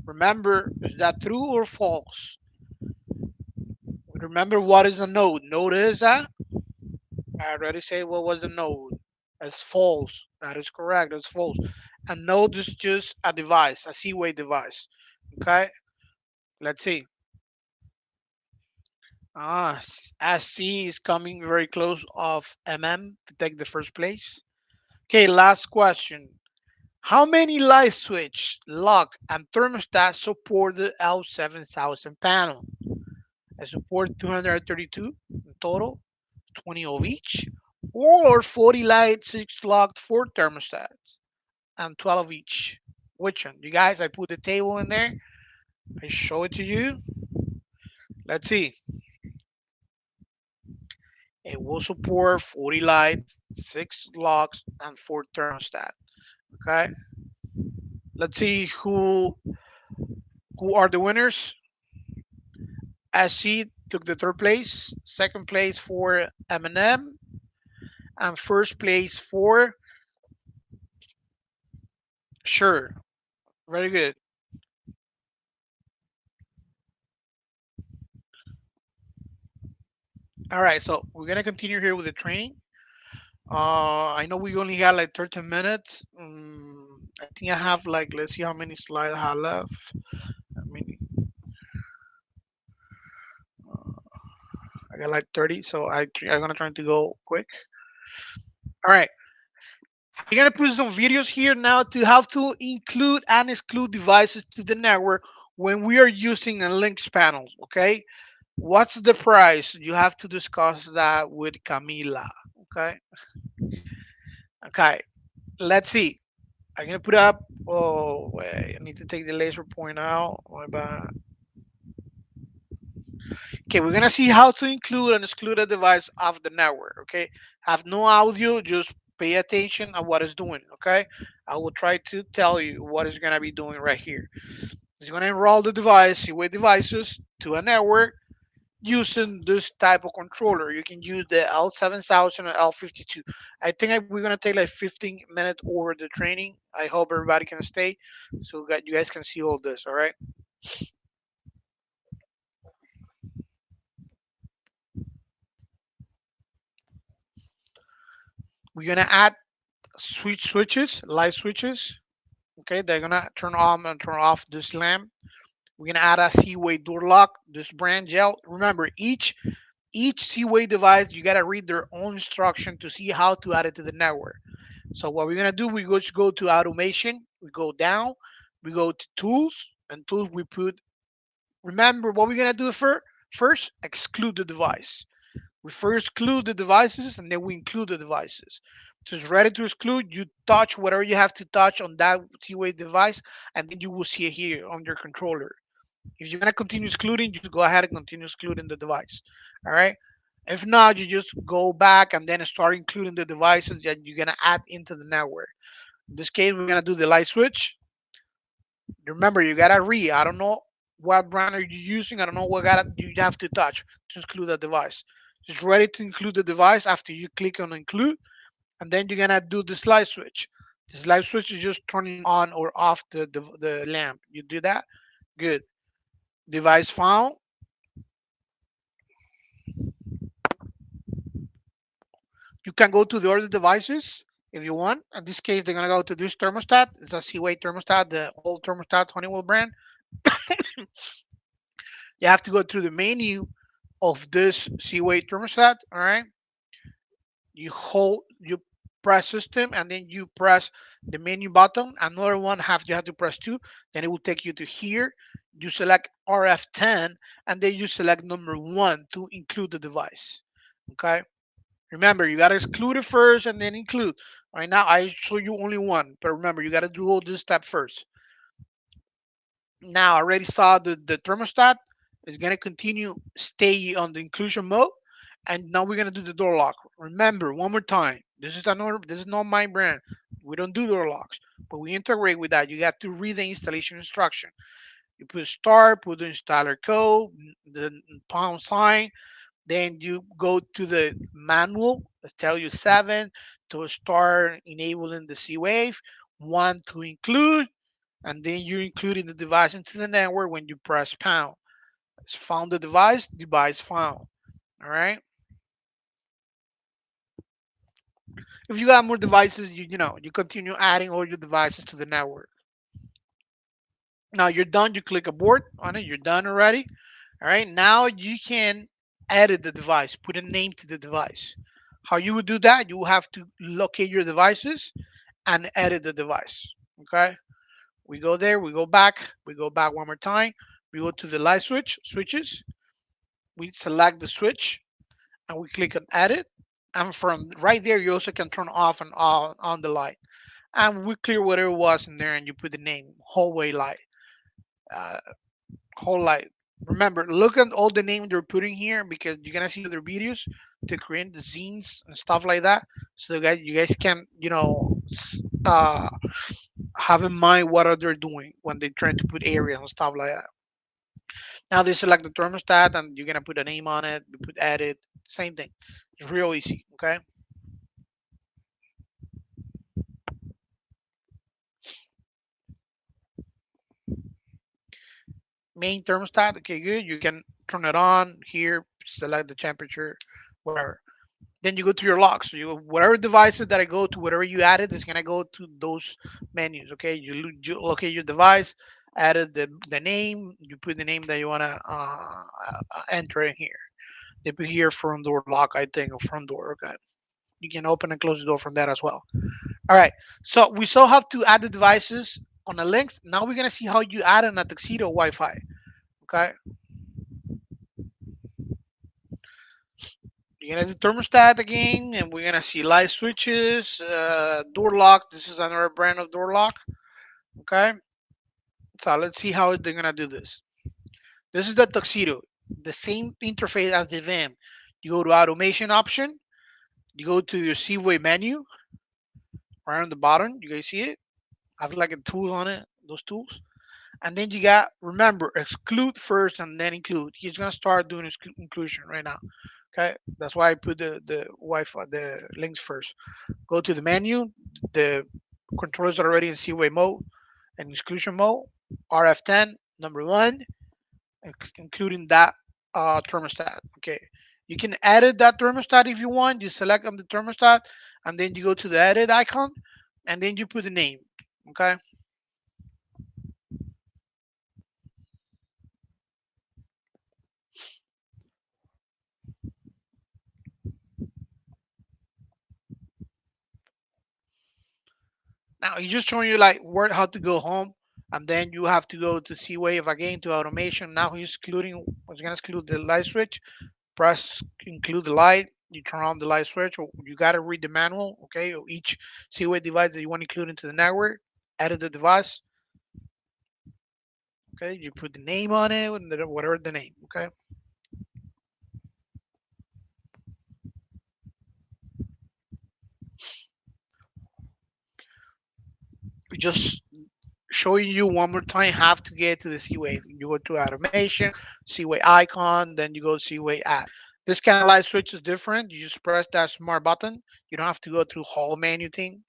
A: Remember, is that true or false? Remember what is a node? Node is a. I already say what was the node. It's false. That is correct. It's false. A node is just a device, a Seaway device. Okay. Let's see. SC is coming very close of MM to take the first place. Okay. Last question. How many light switch, lock, and thermostat support the L7000 panel? I support 232 in total, 20 of each, or 40 light, 6 locked, 4 thermostats, and 12 of each. Which one? You guys, I put the table in there. I show it to you. Let's see. It will support 40 lights, 6 locks, and 4 thermostat. Okay. Let's see who are the winners. SC took the third place, second place for M&M, and first place for Sure. Very good. All right, so we're gonna continue here with the training. I know we only got like 13 minutes. I think I have like, let's see how many slides I have left. I mean, I got like 30, so I'm gonna try to go quick. All right, I'm gonna put some videos here now to how to include and exclude devices to the network when we are using a links panel. Okay, what's the price? You have to discuss that with Camila. Okay, okay. Let's see. I'm gonna put up. Oh wait, I need to take the laser point out. My bad. Okay, we're gonna see how to include and exclude a device off the network. Okay, have no audio, just pay attention on what it's doing. Okay, I will try to tell you what it's gonna be doing right here. It's gonna enroll the device, Seaway devices, to a network using this type of controller. You can use the L7000 or L52. I think we're gonna take like 15 minutes over the training. I hope everybody can stay so that you guys can see all this. All right, we're gonna add switches, light switches. Okay, they're gonna turn on and turn off this lamp. We're gonna add a Seaway door lock, this brand gel. Remember, each Seaway device, you gotta read their own instruction to see how to add it to the network. So what we're gonna do, we just go to automation, we go down, we go to tools, and tools we put. Remember what we're gonna do first, exclude the device. We first exclude the devices and then we include the devices. So it's ready to exclude. You touch whatever you have to touch on that T-Wave device, and then you will see it here on your controller. If you're gonna continue excluding, just go ahead and continue excluding the device. All right. If not, you just go back and then start including the devices that you're gonna add into the network. In this case, we're gonna do the light switch. Remember, you gotta read. I don't know what brand are you using. I don't know what gotta you have to touch to include the device. Just ready to include the device after you click on include, and then you're gonna do the slide switch. The slide switch is just turning on or off the lamp. You do that, good. Device found. You can go to the other devices if you want. In this case, they're gonna go to this thermostat. It's a Seaway thermostat, the old thermostat Honeywell brand. You have to go through the menu of this Seaway thermostat. All right, you press system, and then you press the menu button. Another one you have to press two. Then it will take you to here. You select RF10, and then you select number one to include the device. Okay. Remember, you gotta exclude it first and then include. Right now, I show you only one, but remember, you gotta do all this step first. Now, I already saw the thermostat is gonna continue stay on the inclusion mode, and now we're gonna do the door lock. Remember, one more time, this is not my brand. We don't do door locks, but we integrate with that. You have to read the installation instruction. You put start, put the installer code, the pound sign, then you go to the manual, let's tell you seven to start enabling the C-Wave, one to include, and then you're including the device into the network when you press pound. It's found the device found. All right. If you got more devices, you continue adding all your devices to the network. Now you're done. You click abort on it. You're done already. All right. Now you can edit the device, put a name to the device. How you would do that? You will have to locate your devices and edit the device. Okay. We go there. We go back. We go back one more time. We go to the light switches. We select the switch and we click on edit. And from right there, you also can turn off and on the light. And we clear whatever was in there and you put the name hallway light. Uh, whole light. Remember, look at all the names they're putting here because you're gonna see other videos to create the zines and stuff like that. So guys, you guys can have in mind what are they doing when they're trying to put areas and stuff like that. Now they select the thermostat and you're gonna put a name on it. You put edit, same thing. It's real easy. Okay. Main thermostat. Okay, good. You can turn it on here. Select the temperature. whatever. Then you go to your locks. So you whatever devices that I go to, whatever you added is gonna go to those menus. Okay, you locate your device, added the name, you put the name that you wanna enter in here. They put here front door lock, I think, or front door. Okay, you can open and close the door from that as well. All right, so we still have to add the devices on the links. Now we're gonna see how you add in a tuxedo Wi-Fi. Okay, you're gonna do thermostat again, and we're gonna see light switches, door lock. This is another brand of door lock. Okay, so let's see how they're gonna do this. This is the tuxedo, the same interface as the VM. You go to automation option, you go to your CWave menu, right on the bottom. You guys see it? Have like a tool on it, those tools. And then you got, remember, exclude first and then include. He's gonna start doing inclusion right now. Okay, that's why I put the Wi-Fi, the links first. Go to the menu. The controllers are already in CWave mode and exclusion mode. RF10 number one, including that thermostat. Okay, you can edit that thermostat if you want. You select on the thermostat, and then you go to the edit icon, and then you put the name. Okay. Now he's just showing you like where how to go home, and then you have to go to CWave again to automation. Now he's excluding. He's gonna exclude the light switch. Press include the light. You turn on the light switch. Or you gotta read the manual. Okay, or each CWave device that you want to include into the network. Edit the device. Okay, you put the name on it, whatever the name. Okay, just showing you one more time how to get to the CWave. You go to automation, CWave icon, then you go CWave add. This kind of light switch is different. You just press that smart button. You don't have to go through whole menu thing.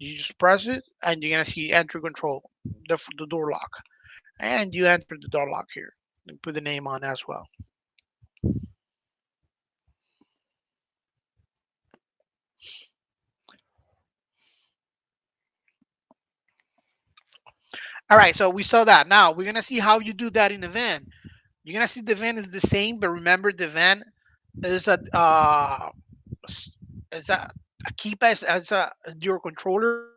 A: You just press it, and you're gonna see entry control, the door lock, and you enter the door lock here. And put the name on as well. All right, so we saw that. Now we're gonna see how you do that in the van. You're gonna see the van is the same, but remember the van is a is a keypad as a your controller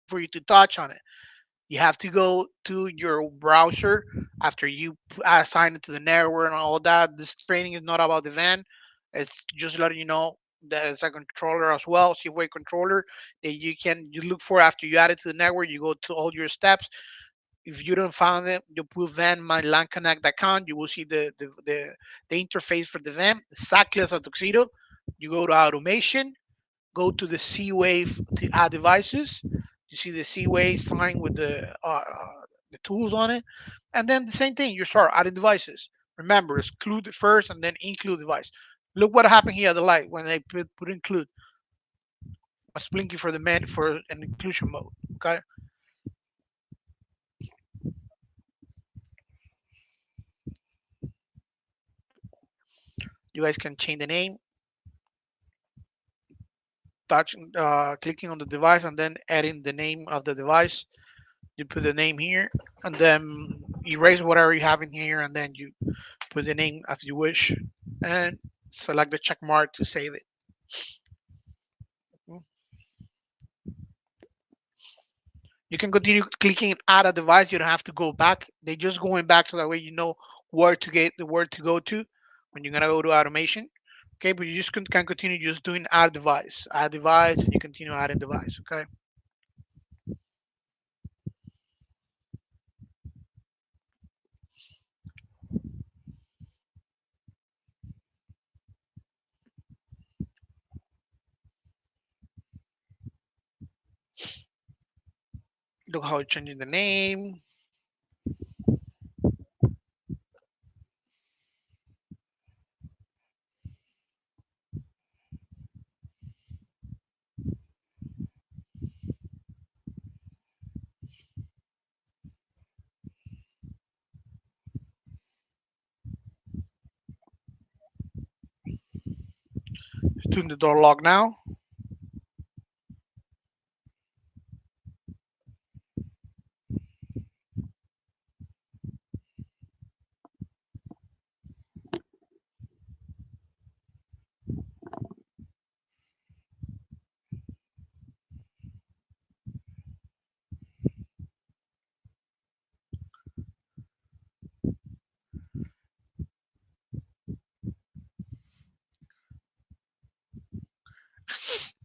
A: for you to touch on it. You have to go to your browser after you assign it to the network and all that. This training is not about the van. It's just letting you know that it's a controller as well, Seaway controller that you look for after you add it to the network. You go to all your steps. If you don't find it, you put van my LAN connect account. You will see the interface for the van exactly as a tuxedo. You go to automation, go to the C-Wave to add devices. You see the C-Wave sign with the tools on it, and then the same thing. You start adding devices. Remember, exclude it first and then include device. Look what happened here at the light when I put include. Was blinking for the man for an inclusion mode. Okay, you guys can change the name, touch, clicking on the device, and then adding the name of the device. You put the name here, and then erase whatever you have in here, and then you put the name as you wish, and select the check mark to save it. You can continue clicking add a device. You don't have to go back. They're just going back so that way you know where to go to when you're gonna go to automation. Okay, but you just can continue just doing add device, and you continue adding device. Okay, look how it's changing the name. Turn the door lock now.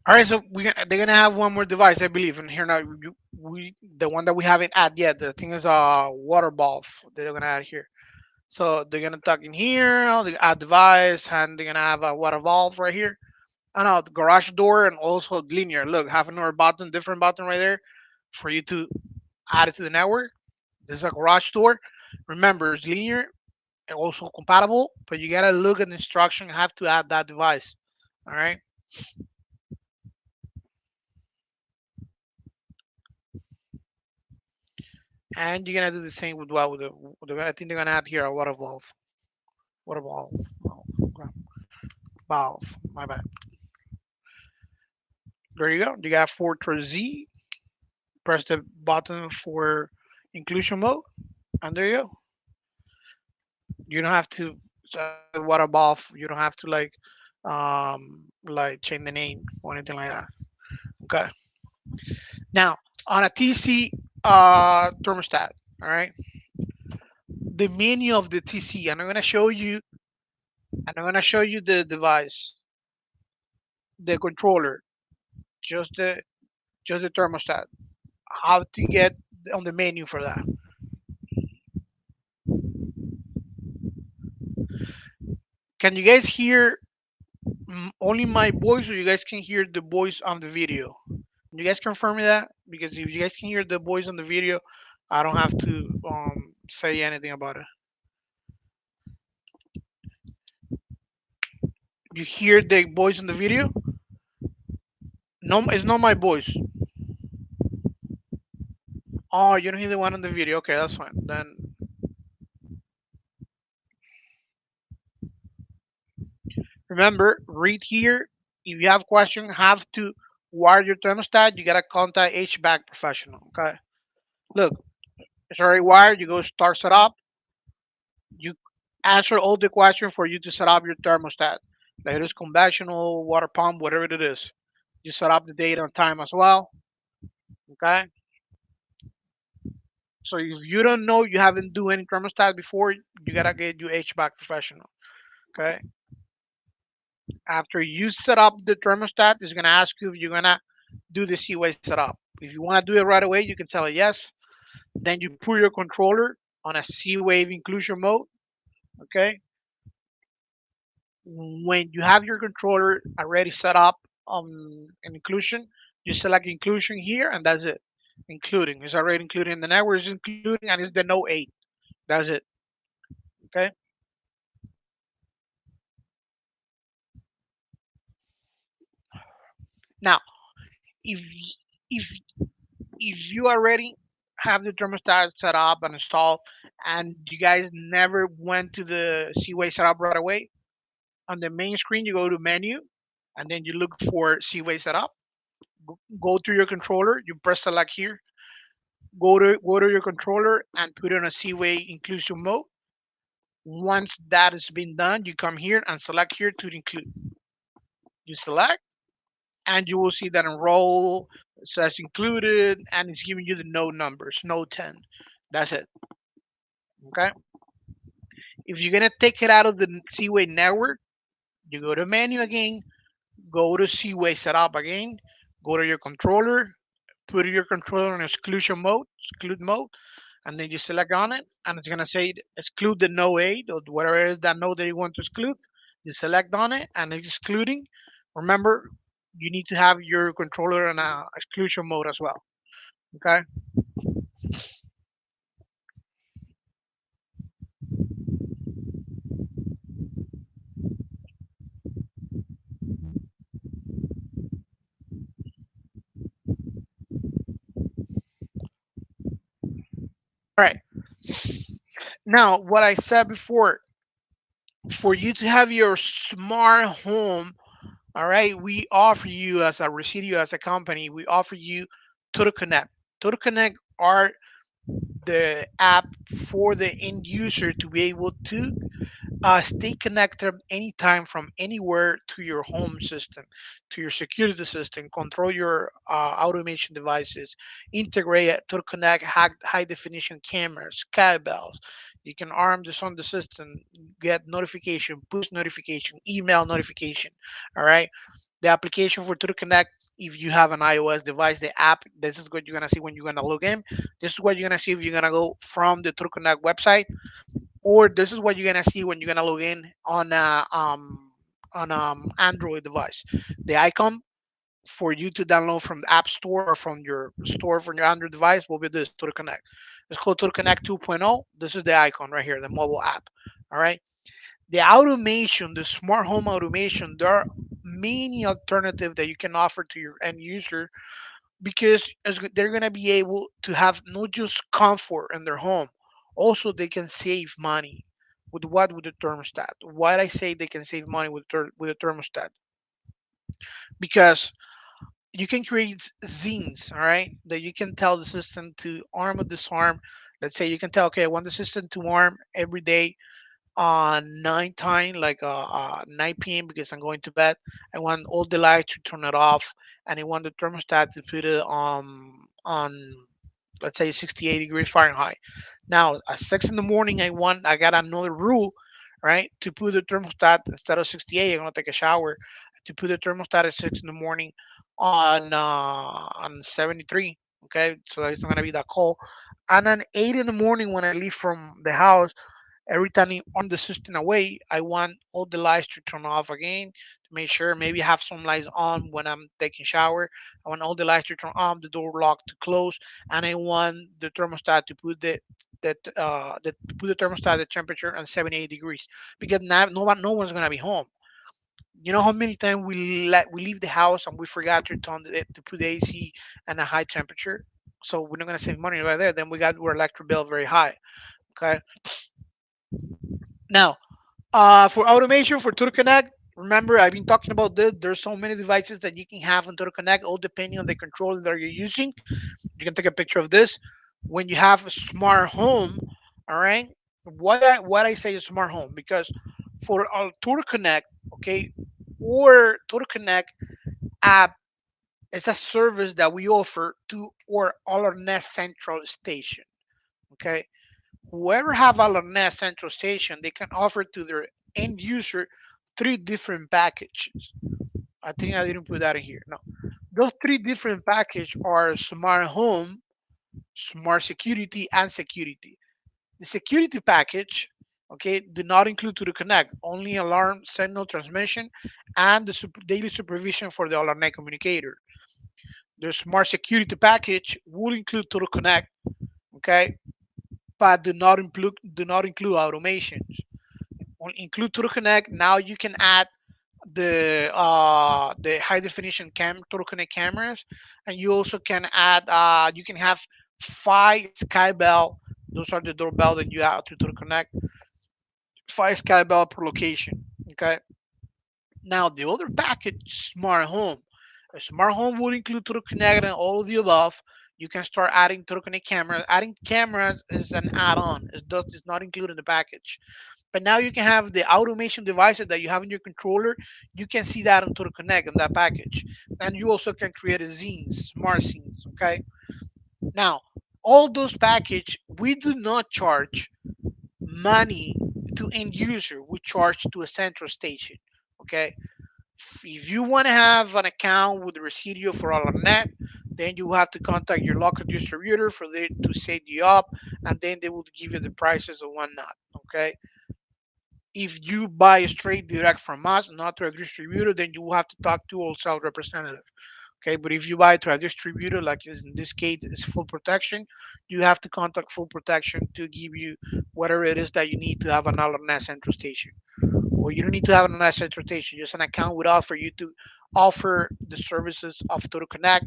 A: All right, so they're gonna have one more device, I believe, and here now we the one that we haven't add yet. The thing is a water valve that they're gonna add here. So they're gonna tuck in here, they add device, and they're gonna have a water valve right here. I know the garage door and also linear. Look, have another button, different button right there for you to add it to the network. There's a garage door. Remember, it's linear and also compatible, but you gotta look at the instruction. Have to add that device. All right, and you're gonna do the same with what with the I think they're gonna add here a water valve. Water valve. Okay. Valve. My bad. There you go. You got Fortress Z. Press the button for inclusion mode, and there you go. You don't have to water valve. You don't have to like change the name or anything like that. Okay. Now on a TC thermostat, all right, the menu of the TC, and I'm gonna show you the device, the controller, just the just the thermostat. How to get on the menu for that? Can you guys hear only my voice, or you guys can hear the voice on the video? You guys confirm me that? Because if you guys can hear the voice on the video, I don't have to say anything about it. You hear the voice on the video? No, it's not my voice. Oh, you don't hear the one on the video. Okay, that's fine. Then remember, read here. If you have question, have to wire your thermostat. You gotta contact HVAC professional. Okay. Look, it's already wired. You go start setup. You answer all the questions for you to set up your thermostat. Like it is conventional, water pump, whatever it is. You set up the date and time as well. Okay. So if you don't know, you haven't do any thermostat before, you gotta get your HVAC professional. Okay. After you set up the thermostat, it's gonna ask you if you're gonna do the Seaway setup. If you wanna do it right away, you can tell it yes. Then you put your controller on a Seawave inclusion mode. Okay. When you have your controller already set up on an inclusion, you select inclusion here, and that's it. Including it's already included in the network, is including, and it's the no 8. That's it. Okay. Now, if if if you already have the thermostat set up and installed, and you guys never went to the Seaway setup right away, on the main screen you go to menu, and then you look for Seaway setup. Go to your controller, you press select here, go to your controller and put it on a Seaway inclusion mode. Once that has been done, you come here and select here to include. You select, and you will see that enroll says included, and it's giving you the node numbers, node 10. That's it. Okay. If you're gonna take it out of the Seaway network, you go to menu again, go to Seaway setup again, go to your controller, put your controller in exclude mode, and then you select on it, and it's gonna say exclude the node 8 or whatever it is that node that you want to exclude. You select on it, and it's excluding. Remember, you need to have your controller in a exclusion mode as well. Okay. All right. Now, what I said before, for you to have your smart home All right, we offer you as a Resideo, as a company, we offer you Total Connect. Total Connect are the app for the end user to be able to stay connected anytime from anywhere to your home system, to your security system, control your automation devices, integrate it to connect high definition cameras, cowbells. You can arm this on the system, get notification, push notification, email notification. All right. The application for To Connect, if you have an iOS device, the app, this is what you're gonna see when you're gonna log in. This is what you're gonna see if you're gonna go from the To Connect website, or this is what you're gonna see when you're gonna log in on Android device. The icon for you to download from the App Store or from your store for your Android device will be this To Connect. It's called To Connect 2.0. This is the icon right here, the mobile app. All right. The automation, the smart home automation, there are many alternatives that you can offer to your end user because they're going to be able to have not just comfort in their home, also they can save money with what, with the thermostat. Why I say they can save money with the thermostat? Because you can create zines, all right, that you can tell the system to arm or disarm. Let's say you can tell, okay, I want the system to arm every day nine time, like 9 p.m. because I'm going to bed. I want all the lights to turn it off, and I want the thermostat to put it on, let's say, 68 degrees Fahrenheit. Now at 6 in the morning, I got another rule, right? To put the thermostat instead of 68, I'm gonna take a shower. To put the thermostat at 6 in the morning on 73. Okay, so it's not gonna be that cold. And then 8 in the morning when I leave from the house, every time I on the system away, I want all the lights to turn off again to make sure maybe have some lights on when I'm taking shower. I want all the lights to turn on, the door lock to close, and I want the thermostat to put to put the thermostat the temperature on 78 degrees because now no one's gonna be home. You know how many times we leave the house and we forgot to turn to put the AC and a high temperature, so we're not gonna save money right there. Then we got our electric bill very high. Okay, now for automation for TotalConnect, remember I've been talking about this. There's so many devices that you can have on TotalConnect, all depending on the controller that you're using. You can take a picture of this. When you have a smart home, all right. What I say is smart home because for our TotalConnect, okay, or TotalConnect app is a service that we offer to our all our Nest Central station. Okay, whoever have a Nest Central station, they can offer to their end user three different packages. I think I didn't put that in here. No, those three different packages are smart home, smart security, and security. The security package, okay, do not include to the connect, only alarm, signal transmission, and the daily supervision for the alarm net communicator. The smart security package will include to the connect, okay, but do not include automations. Include to the connect. Now you can add the high definition total connect cameras, and you also can add you can have five sky bell. Those are the doorbell that you have to total connect. Five sky bell per location. Okay. Now the other package, smart home. A smart home would include total connect and all of the above. You can start adding total connect cameras. Adding cameras is an add-on. It's not included in the package. But now you can have the automation devices that you have in your controller. You can see that on Total Connect in that package. And you also can create a zines, smart scenes. Okay. Now, all those package, we do not charge money to end user. We charge to a central station. Okay. If you want to have an account with the Resideo for all our net, then you have to contact your local distributor for them to set you up, and then they will give you the prices and whatnot. Okay. If you buy straight direct from us, not through a distributor, then you will have to talk to a sales representative. Okay, but if you buy through a distributor, like in this case, it's full protection, you have to contact full protection to give you whatever it is that you need to have another NAS central station. Or you don't need to have an NAS central station, just an account would offer you to offer the services of Total Connect.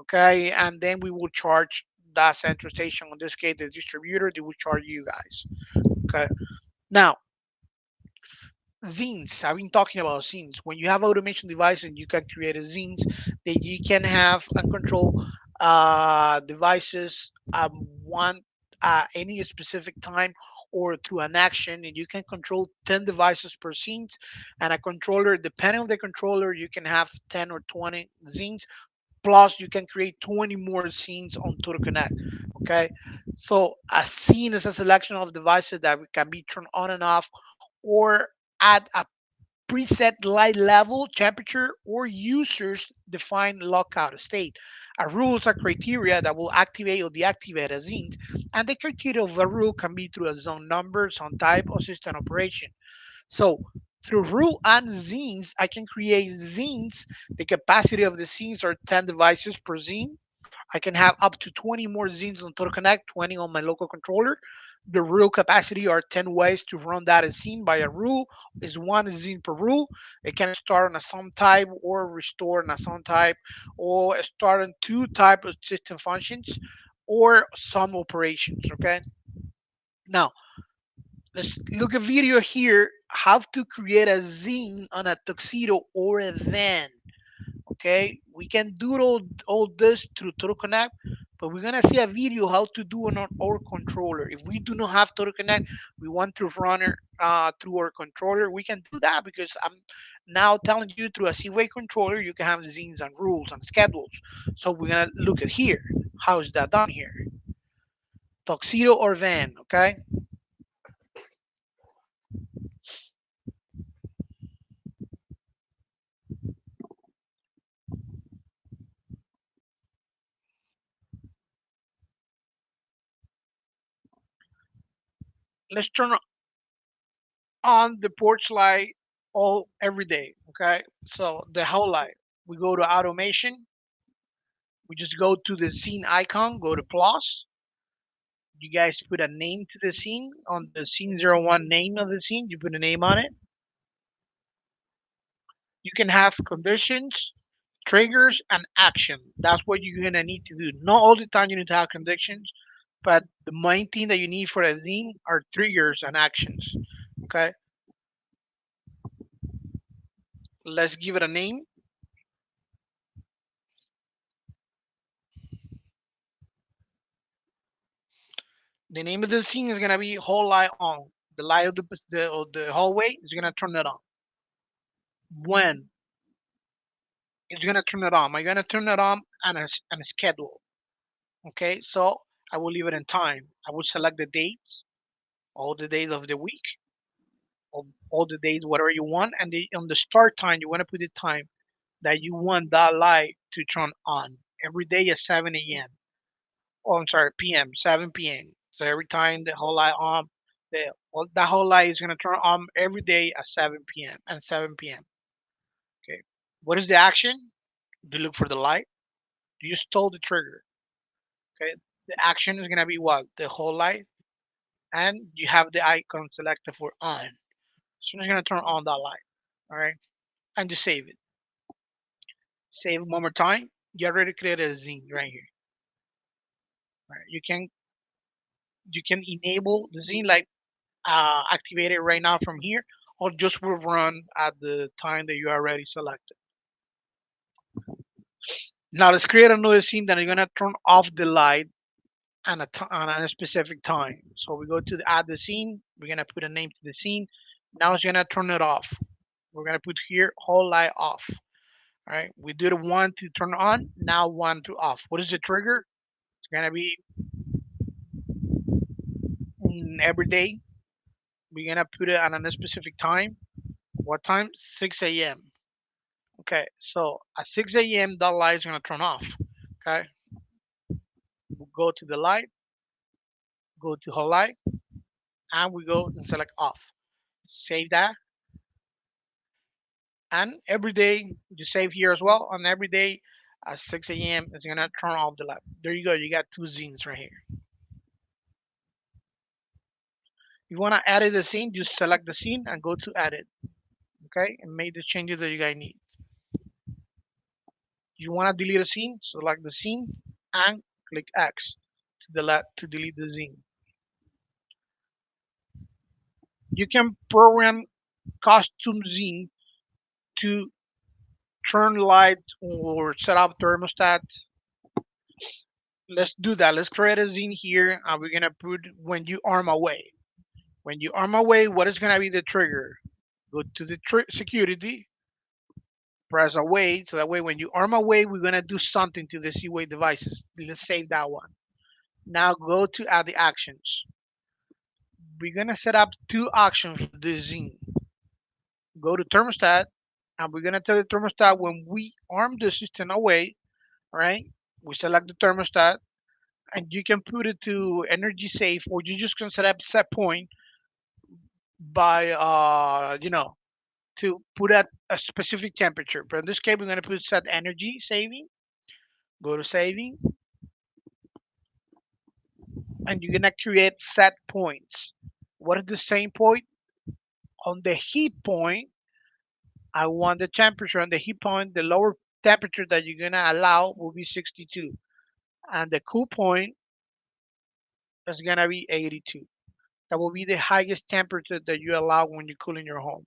A: Okay, and then we will charge that central station, in this case, the distributor, they will charge you guys. Okay, now Zines. I've been talking about zines. When you have automation devices, you can create a zines that you can have and control devices one any specific time or through an action, and you can control 10 devices per zines. And a controller, depending on the controller, you can have 10 or 20 zines. Plus, you can create 20 more scenes on Total Connect. Okay, so a scene is a selection of devices that can be turned on and off, or at a preset light level, temperature, or users defined lockout state. A rule is a criteria that will activate or deactivate a scene, and the criteria of a rule can be through a zone number, zone type, or system operation. So through rule and zines, I can create zines. The capacity of the zines are 10 devices per zine. I can have up to 20 more zines on Total Connect, 20 on my local controller. The rule capacity are 10 ways to run that zine by a rule. Is one zine per rule. It can start on a some type or restore on a some type, or start on two type of system functions or some operations. Okay. Now let's look a video here how to create a zine on a tuxedo or a van. Okay, we can do all this through Total Connect, but we're gonna see a video how to do it on our controller. If we do not have Total Connect, we want to run it through our controller, we can do that because I'm now telling you through a CWave controller you can have zines and rules and schedules. So we're gonna look at here. How is that done here? Tuxedo or van, okay? Let's turn on the porch light all every day. Okay, so the whole light. We go to automation. We just go to the scene icon. Go to plus. You guys put a name to the scene on the scene 01 name of the scene. You put a name on it. You can have conditions, triggers, and action. That's what you're gonna need to do. Not all the time you need to have conditions, but the main thing that you need for a scene are triggers and actions. Okay, let's give it a name. The name of the scene is gonna be whole light on. The light of the hallway is gonna turn it on. When it's gonna turn it on? I'm gonna turn it on a schedule. Okay, so I will leave it in time. I will select the dates, all the days of the week, all the days, whatever you want, and on the start time, you want to put the time that you want that light to turn on every day at 7 a.m. Oh, I'm sorry, p.m. 7 p.m. So every time the whole light on, that whole light is gonna turn on every day at 7 p.m. and 7 p.m. Okay. What is the action? Do you look for the light? Do you stall the trigger? Okay. The action is gonna be what? The whole light, and you have the icon selected for on. So it's gonna turn on that light. All right. And just save it. Save it one more time. You already created a zine right here. All right. You can enable the zine like activate it right now from here, or just will run at the time that you already selected. Now let's create another scene that is gonna turn off the light on a specific time. So we go to add the scene. We're gonna put a name to the scene. Now it's gonna turn it off. We're gonna put here whole light off. All right. We did one to turn on. Now one to off. What is the trigger? It's gonna be every day. We're gonna put it on a specific time. What time? 6 a.m. Okay, so at 6 a.m. that light is gonna turn off. Okay, we go to the light, go to whole light, and we go and select off. Save that, and every day you save here as well. And every day at 6 a.m. it's gonna turn off the light. There you go. You got two scenes right here. If you wanna edit the scene, just select the scene and go to edit. Okay, and make the changes that you guys need. You wanna delete a scene, select the scene and click X to delete the scene. You can program custom scene to turn lights or set up thermostat. Let's do that. Let's create a scene here, and we're gonna put when you arm away. When you arm away, what is gonna be the trigger? Go to the security, press away, so that way when you arm away, we're gonna do something to the Seaway devices. Let's save that one. Now go to add the actions. We're gonna set up two actions for this scene. Go to thermostat, and we're gonna tell the thermostat when we arm the system away, right? We select the thermostat, and you can put it to energy safe, or you just can set up set point by to put at a specific temperature. But in this case, we're gonna put set energy saving. Go to saving, and you're gonna create set points. What is the same point? On the heat point, I want the temperature on the heat point. The lower temperature that you're gonna allow will be 62, and the cool point is gonna be 82. That will be the highest temperature that you allow when you cool in your home.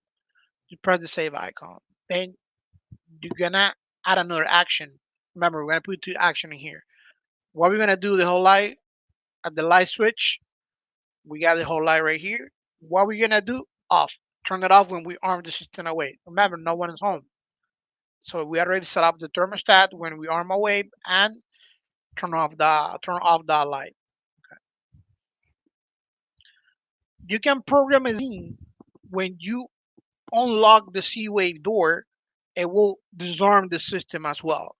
A: You press the save icon. Then you're gonna add another action. Remember, we're gonna put two action in here. What we're gonna do, the whole light at the light switch, we got the whole light right here. What we're gonna do, off. Turn it off when we arm the system away. Remember, no one is home. So we already set up the thermostat when we arm away and turn off the light. You can program a scene when you unlock the CWave door, it will disarm the system as well.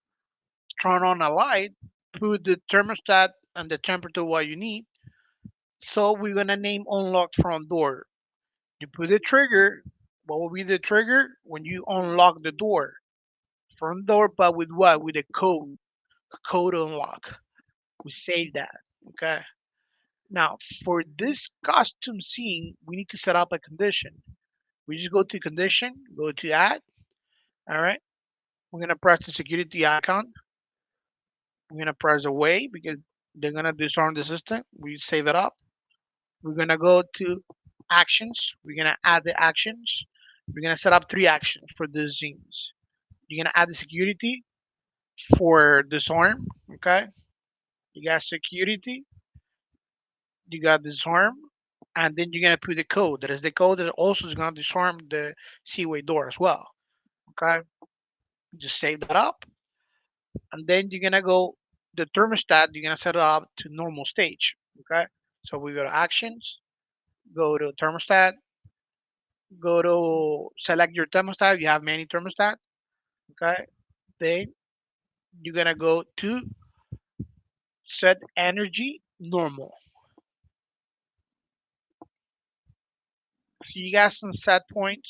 A: Turn on a light, put the thermostat and the temperature what you need. So we're gonna name unlock front door. You put the trigger. What will be the trigger when you unlock the door? Front door, but with what? With a code unlock. We save that. Okay. Now for this custom scene, we need to set up a condition. We just go to condition, go to add. All right. We're gonna press the security icon. We're gonna press away because they're gonna disarm the system. We save it up. We're gonna go to actions. We're gonna add the actions. We're gonna set up three actions for the scenes. You're gonna add the security for disarm. Okay. You got security. You got disarm. And then you're gonna put the code. That is the code that also is gonna disarm the seaway door as well. Okay. Just save that up. And then you're gonna go the thermostat. You're gonna set it up to normal stage. Okay. So we go to actions. Go to thermostat. Go to select your thermostat. You have many thermostat. Okay. Then you're gonna go to set energy normal. So you got some set points,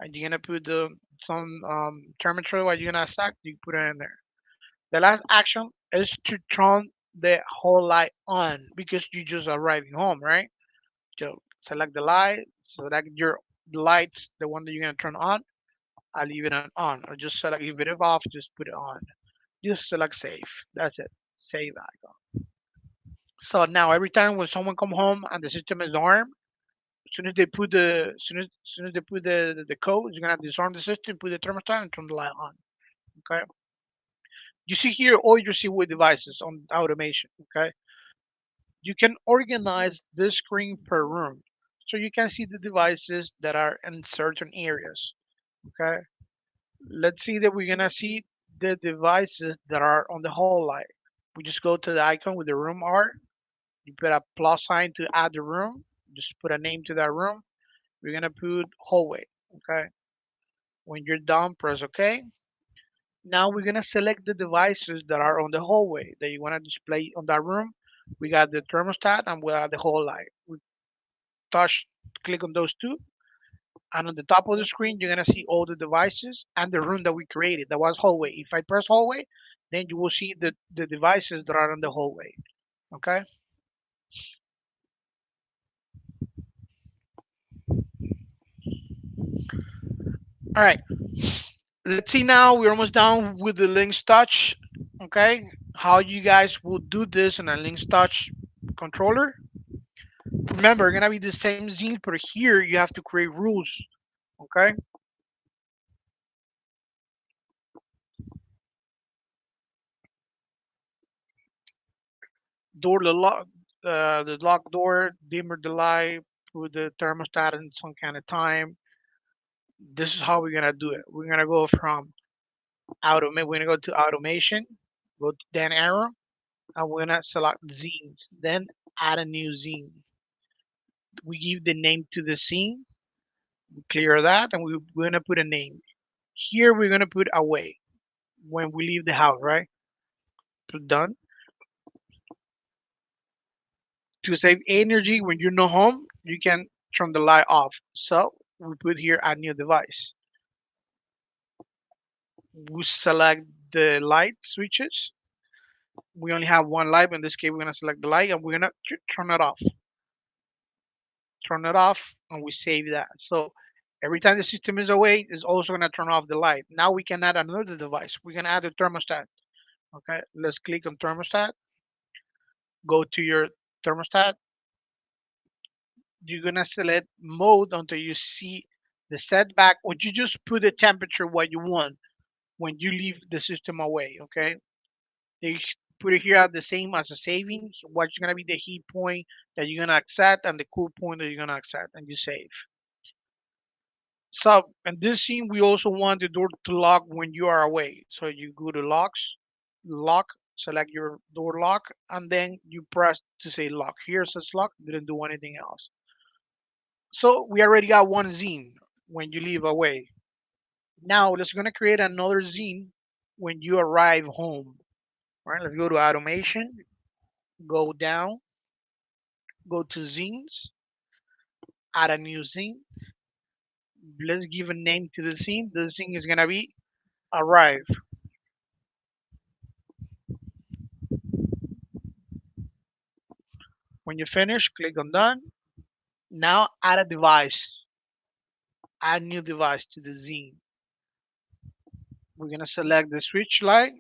A: and you're gonna put the some temperature what you're gonna set. You put it in there. The last action is to turn the whole light on because you just arriving home, right? So select the light. Select your lights, the one that you're gonna turn on. I'll leave it on, or just select if it is off. Just put it on. Just select save. That's it. Save icon. So now every time when someone come home and the system is armed, as soon as they put the code, you're gonna disarm the system, put the thermostat, and turn the light on. Okay. You see here all your CWave devices on automation. Okay. You can organize this screen per room, so you can see the devices that are in certain areas. Okay. Let's see that we're gonna see the devices that are on the whole light. We just go to the icon with the room art. You put a plus sign to add the room. Just put a name to that room. We're gonna put hallway. Okay. When you're done, press OK. Now we're gonna select the devices that are on the hallway that you wanna display on that room. We got the thermostat and we got the whole light. We touch, click on those two, and on the top of the screen you're gonna see all the devices and the room that we created. That was hallway. If I press hallway, then you will see the devices that are on the hallway. Okay. All right. Let's see now. We're almost done with the links touch. Okay. How you guys will do this in a links touch controller. Remember, it's gonna be the same scene, but here you have to create rules. Okay. Door the lock door, dimmer the light, put the thermostat in some kind of time. This is how we're gonna do it. We're gonna go from automate. We're gonna go to automation, go to Dan arrow, and we're gonna select zines. Then add a new zine. We give the name to the scene, clear that, and we're gonna put a name. Here we're gonna put away when we leave the house, right? Put done. To save energy when you're not home, you can turn the light off. So we put here a new device. We select the light switches. We only have one light, but in this case, we're gonna select the light and we're gonna turn it off. Turn it off, and we save that. So every time the system is away, it's also gonna turn off the light. Now we can add another device. We're gonna add a thermostat. Okay, let's click on thermostat. Go to your thermostat. You're gonna select mode until you see the setback, or you just put the temperature what you want when you leave the system away. Okay, they put it here at the same as a savings. What's gonna be the heat point that you're gonna accept and the cool point that you're gonna accept, and you save. So in this scene, we also want the door to lock when you are away. So you go to locks, lock, select your door lock, and then you press to say lock. Here it says lock, didn't do anything else. So we already got one zine when you leave away. Now let's gonna create another zine when you arrive home. All right, let's go to automation, go down, go to zines, add a new zine. Let's give a name to the zine. The zine is gonna be arrive. When you finish, click on done. Now add a device, add new device to the zine. We're gonna select the switch light.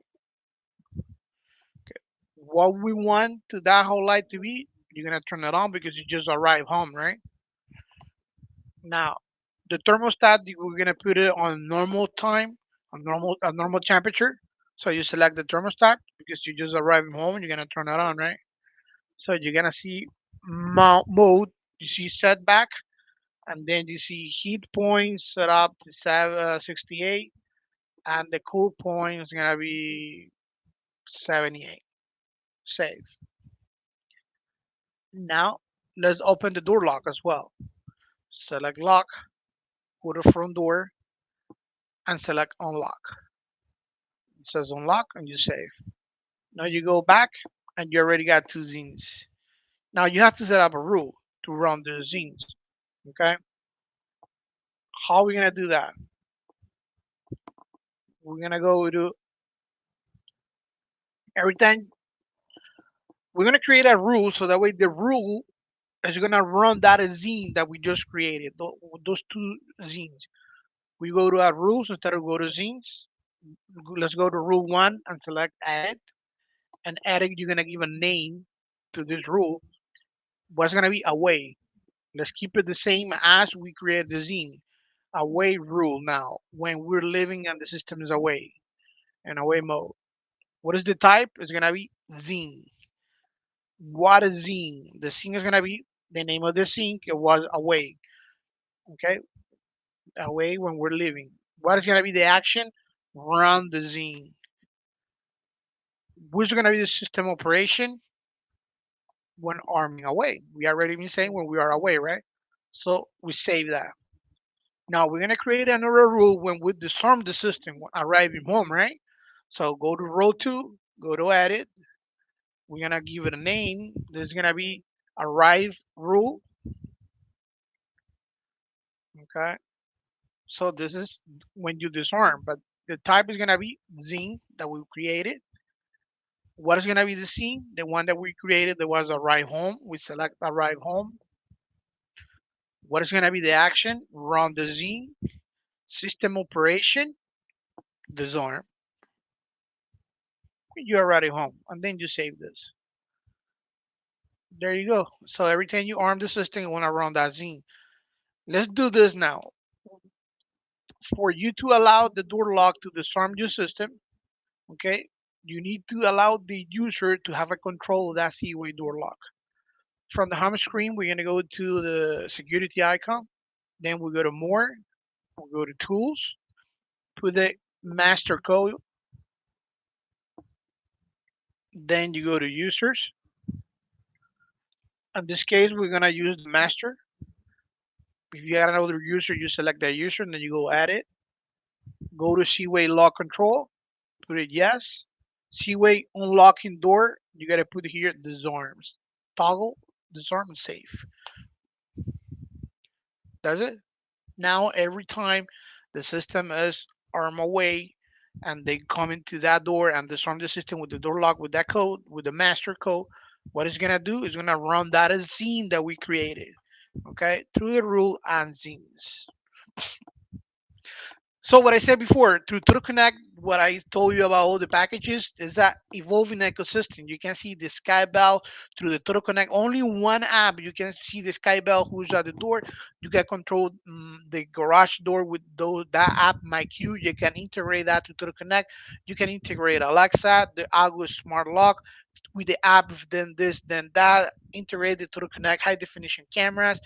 A: What we want to that whole light to be, you're gonna turn it on because you just arrived home, right? Now, the thermostat, we're gonna put it on normal time, on normal temperature. So you select the thermostat because you just arrived home. You're gonna turn it on, right? So you're gonna see mode. You see setback, and then you see heat point set up to 68, and the cool point is gonna be 78. Save. Now let's open the door lock as well. Select lock, go to front door, and select unlock. It says unlock, and you save. Now you go back, and you already got two zines. Now you have to set up a rule to run the zines. Okay? How are we gonna do that? We're gonna go to every time we're gonna create a rule so that way the rule is gonna run that zine that we just created. Those two zines. We go to our rules instead of go to zines. Let's go to rule one and select edit. And edit, you're gonna give a name to this rule. What's gonna be away? Let's keep it the same as we created the zine. Away rule now when we're living and the system is away in away mode. What is the type? It's gonna be zine. What is zine? The zine is gonna be the name of the zine. It was away. Okay, away when we're living. What is gonna be the action? Run the zine. What's gonna be the system operation? When arming away. We already been saying when we are away, right? So we save that. Now we're gonna create another rule when we disarm the system when arriving home, right? So go to row two, go to edit. We're gonna give it a name. This is gonna be arrive rule. Okay. So this is when you disarm, but the type is gonna be zine that we created. What is gonna be the scene? The one that we created that was arrive home. We select arrive home. What is gonna be the action? Run the zine. System operation, disarm. You're already home, and then you save this. There you go. So every time you arm the system, you want to run that zine. Let's do this now. For you to allow the door lock to disarm your system, okay, you need to allow the user to have a control of that Seaway door lock. From the home screen, we're gonna go to the security icon. Then we go to more. We'll go to tools. Put the master code. Then you go to users. In this case, we're gonna use the master. If you got another user, you select that user and then you go add it. Go to Seaway lock control. Put it yes. Seaway unlocking door. You gotta put here disarms. Toggle disarm and save. That's it. Now every time the system is arm away and they come into that door and disarm the system with the door lock with that code, with the master code, what it's gonna do is gonna run that scene that we created, okay, through the rule and scenes. So what I said before, through TurboConnect, what I told you about all the packages is that evolving ecosystem. You can see the Sky Bell through the TurboConnect. Only one app you can see the Sky Bell who's at the door. You can control the garage door with that app, MyQ. You can integrate that to TurboConnect. You can integrate Alexa, the Agus Smart Lock with the app, then this, then that, integrated to connect high definition cameras,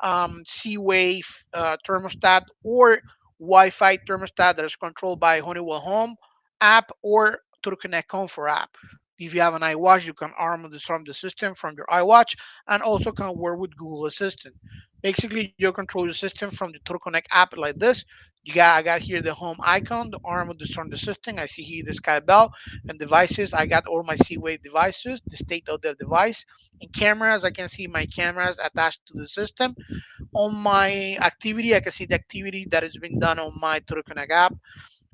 A: Seawave thermostat, or Wi-Fi thermostat that is controlled by Honeywell Home app or to Connect Comfort app. If you have an iWatch, you can arm and disarm the system from your iWatch and also can work with Google Assistant. Basically, you control your system from the TurboConnect app like this. I got here the home icon, the arm of disarm the system. I see here the Sky Bell and devices. I got all my Seaway devices, the state of the device. And cameras, I can see my cameras attached to the system. On my activity, I can see the activity that is being done on my TurboConnect app.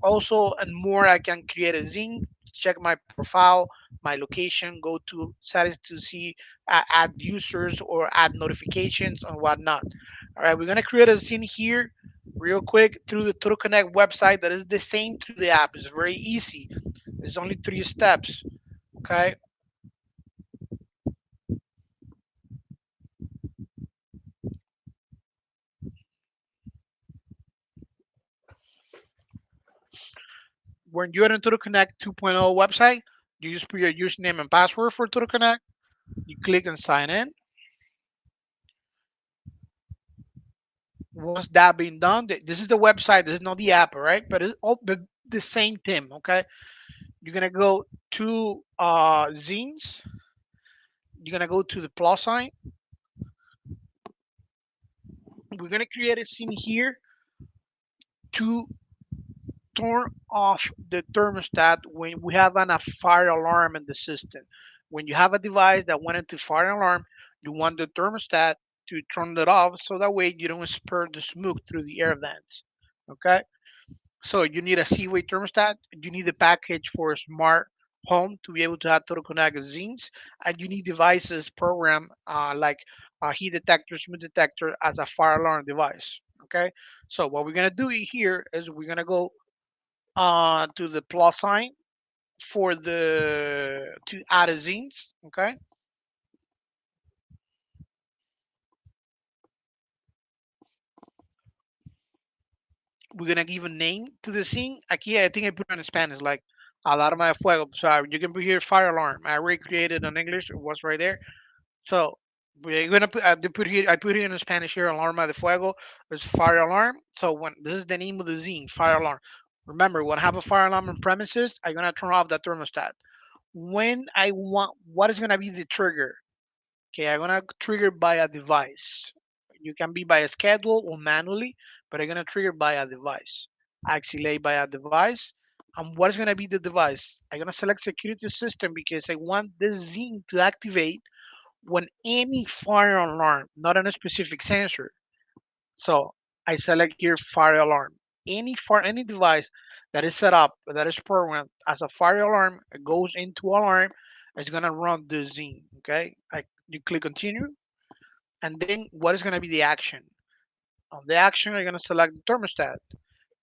A: Also, and more, I can create a zine, check my profile, my location, go to settings to see add users or add notifications and whatnot. All right, we're gonna create a zine here real quick through the TurboConnect website that is the same through the app. It's very easy. There's only 3 steps. Okay, when you're in TurboConnect 2.0 website, you just put your username and password for TurboConnect. You click and sign in. Once that being done, this is the website. This is not the app, all right? But it's all the same thing. Okay, you're gonna go to zines. You're gonna go to the plus sign. We're gonna create a scene here to turn off the thermostat when we have a fire alarm in the system. When you have a device that went into fire alarm, you want the thermostat to turn it off so that way you don't spur the smoke through the air vents. Okay. So you need a Seaway thermostat. You need a package for a smart home to be able to have total connect zines, and you need devices program like a heat detector, smoke detector as a fire alarm device. Okay. So what we're gonna do here is we're gonna go to the plus sign for the to add a zines. Okay. We're gonna give a name to the scene. Aquí I think I put it in Spanish, like alarma de fuego. So you can put here fire alarm. I already created in English. It was right there. So we're gonna put I put here in Spanish here alarma de fuego. It's fire alarm. So when this is the name of the zine, fire alarm. Remember, when I have a fire alarm on premises, I'm gonna turn off that thermostat. When I want, what is gonna be the trigger? Okay, I'm gonna trigger by a device. You can be by a schedule or manually, but I'm gonna trigger by a device. Activate by a device. And what is gonna be the device? I'm gonna select security system because I want this zine to activate when any fire alarm, not on a specific sensor. So I select here fire alarm. Any device that is set up that is programmed as a fire alarm goes into alarm, it's gonna run the zine. Okay, you click continue, and then what is gonna be the action? On the action, you're gonna select the thermostat.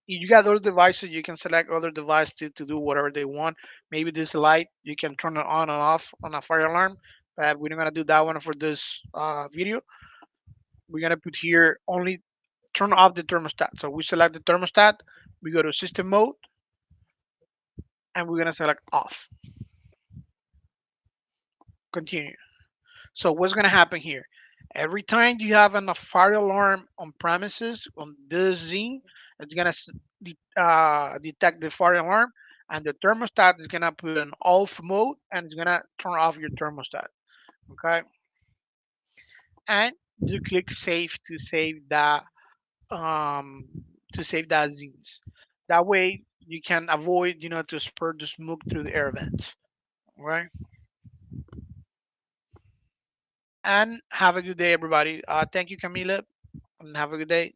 A: If you got other devices, you can select other device to do whatever they want. Maybe this light, you can turn it on and off on a fire alarm. But we're not gonna do that one for this video. We're gonna put here only turn off the thermostat. So we select the thermostat, we go to system mode, and we're gonna select off. Continue. So what's gonna happen here? Every time you have a fire alarm on premises on this zine, it's gonna detect the fire alarm, and the thermostat is gonna put an off mode, and it's gonna turn off your thermostat. Okay, and you click save um to save that zines. That way you can avoid to spread the smoke through the air vents. Right, and have a good day, everybody. Thank you, Camila, and have a good day.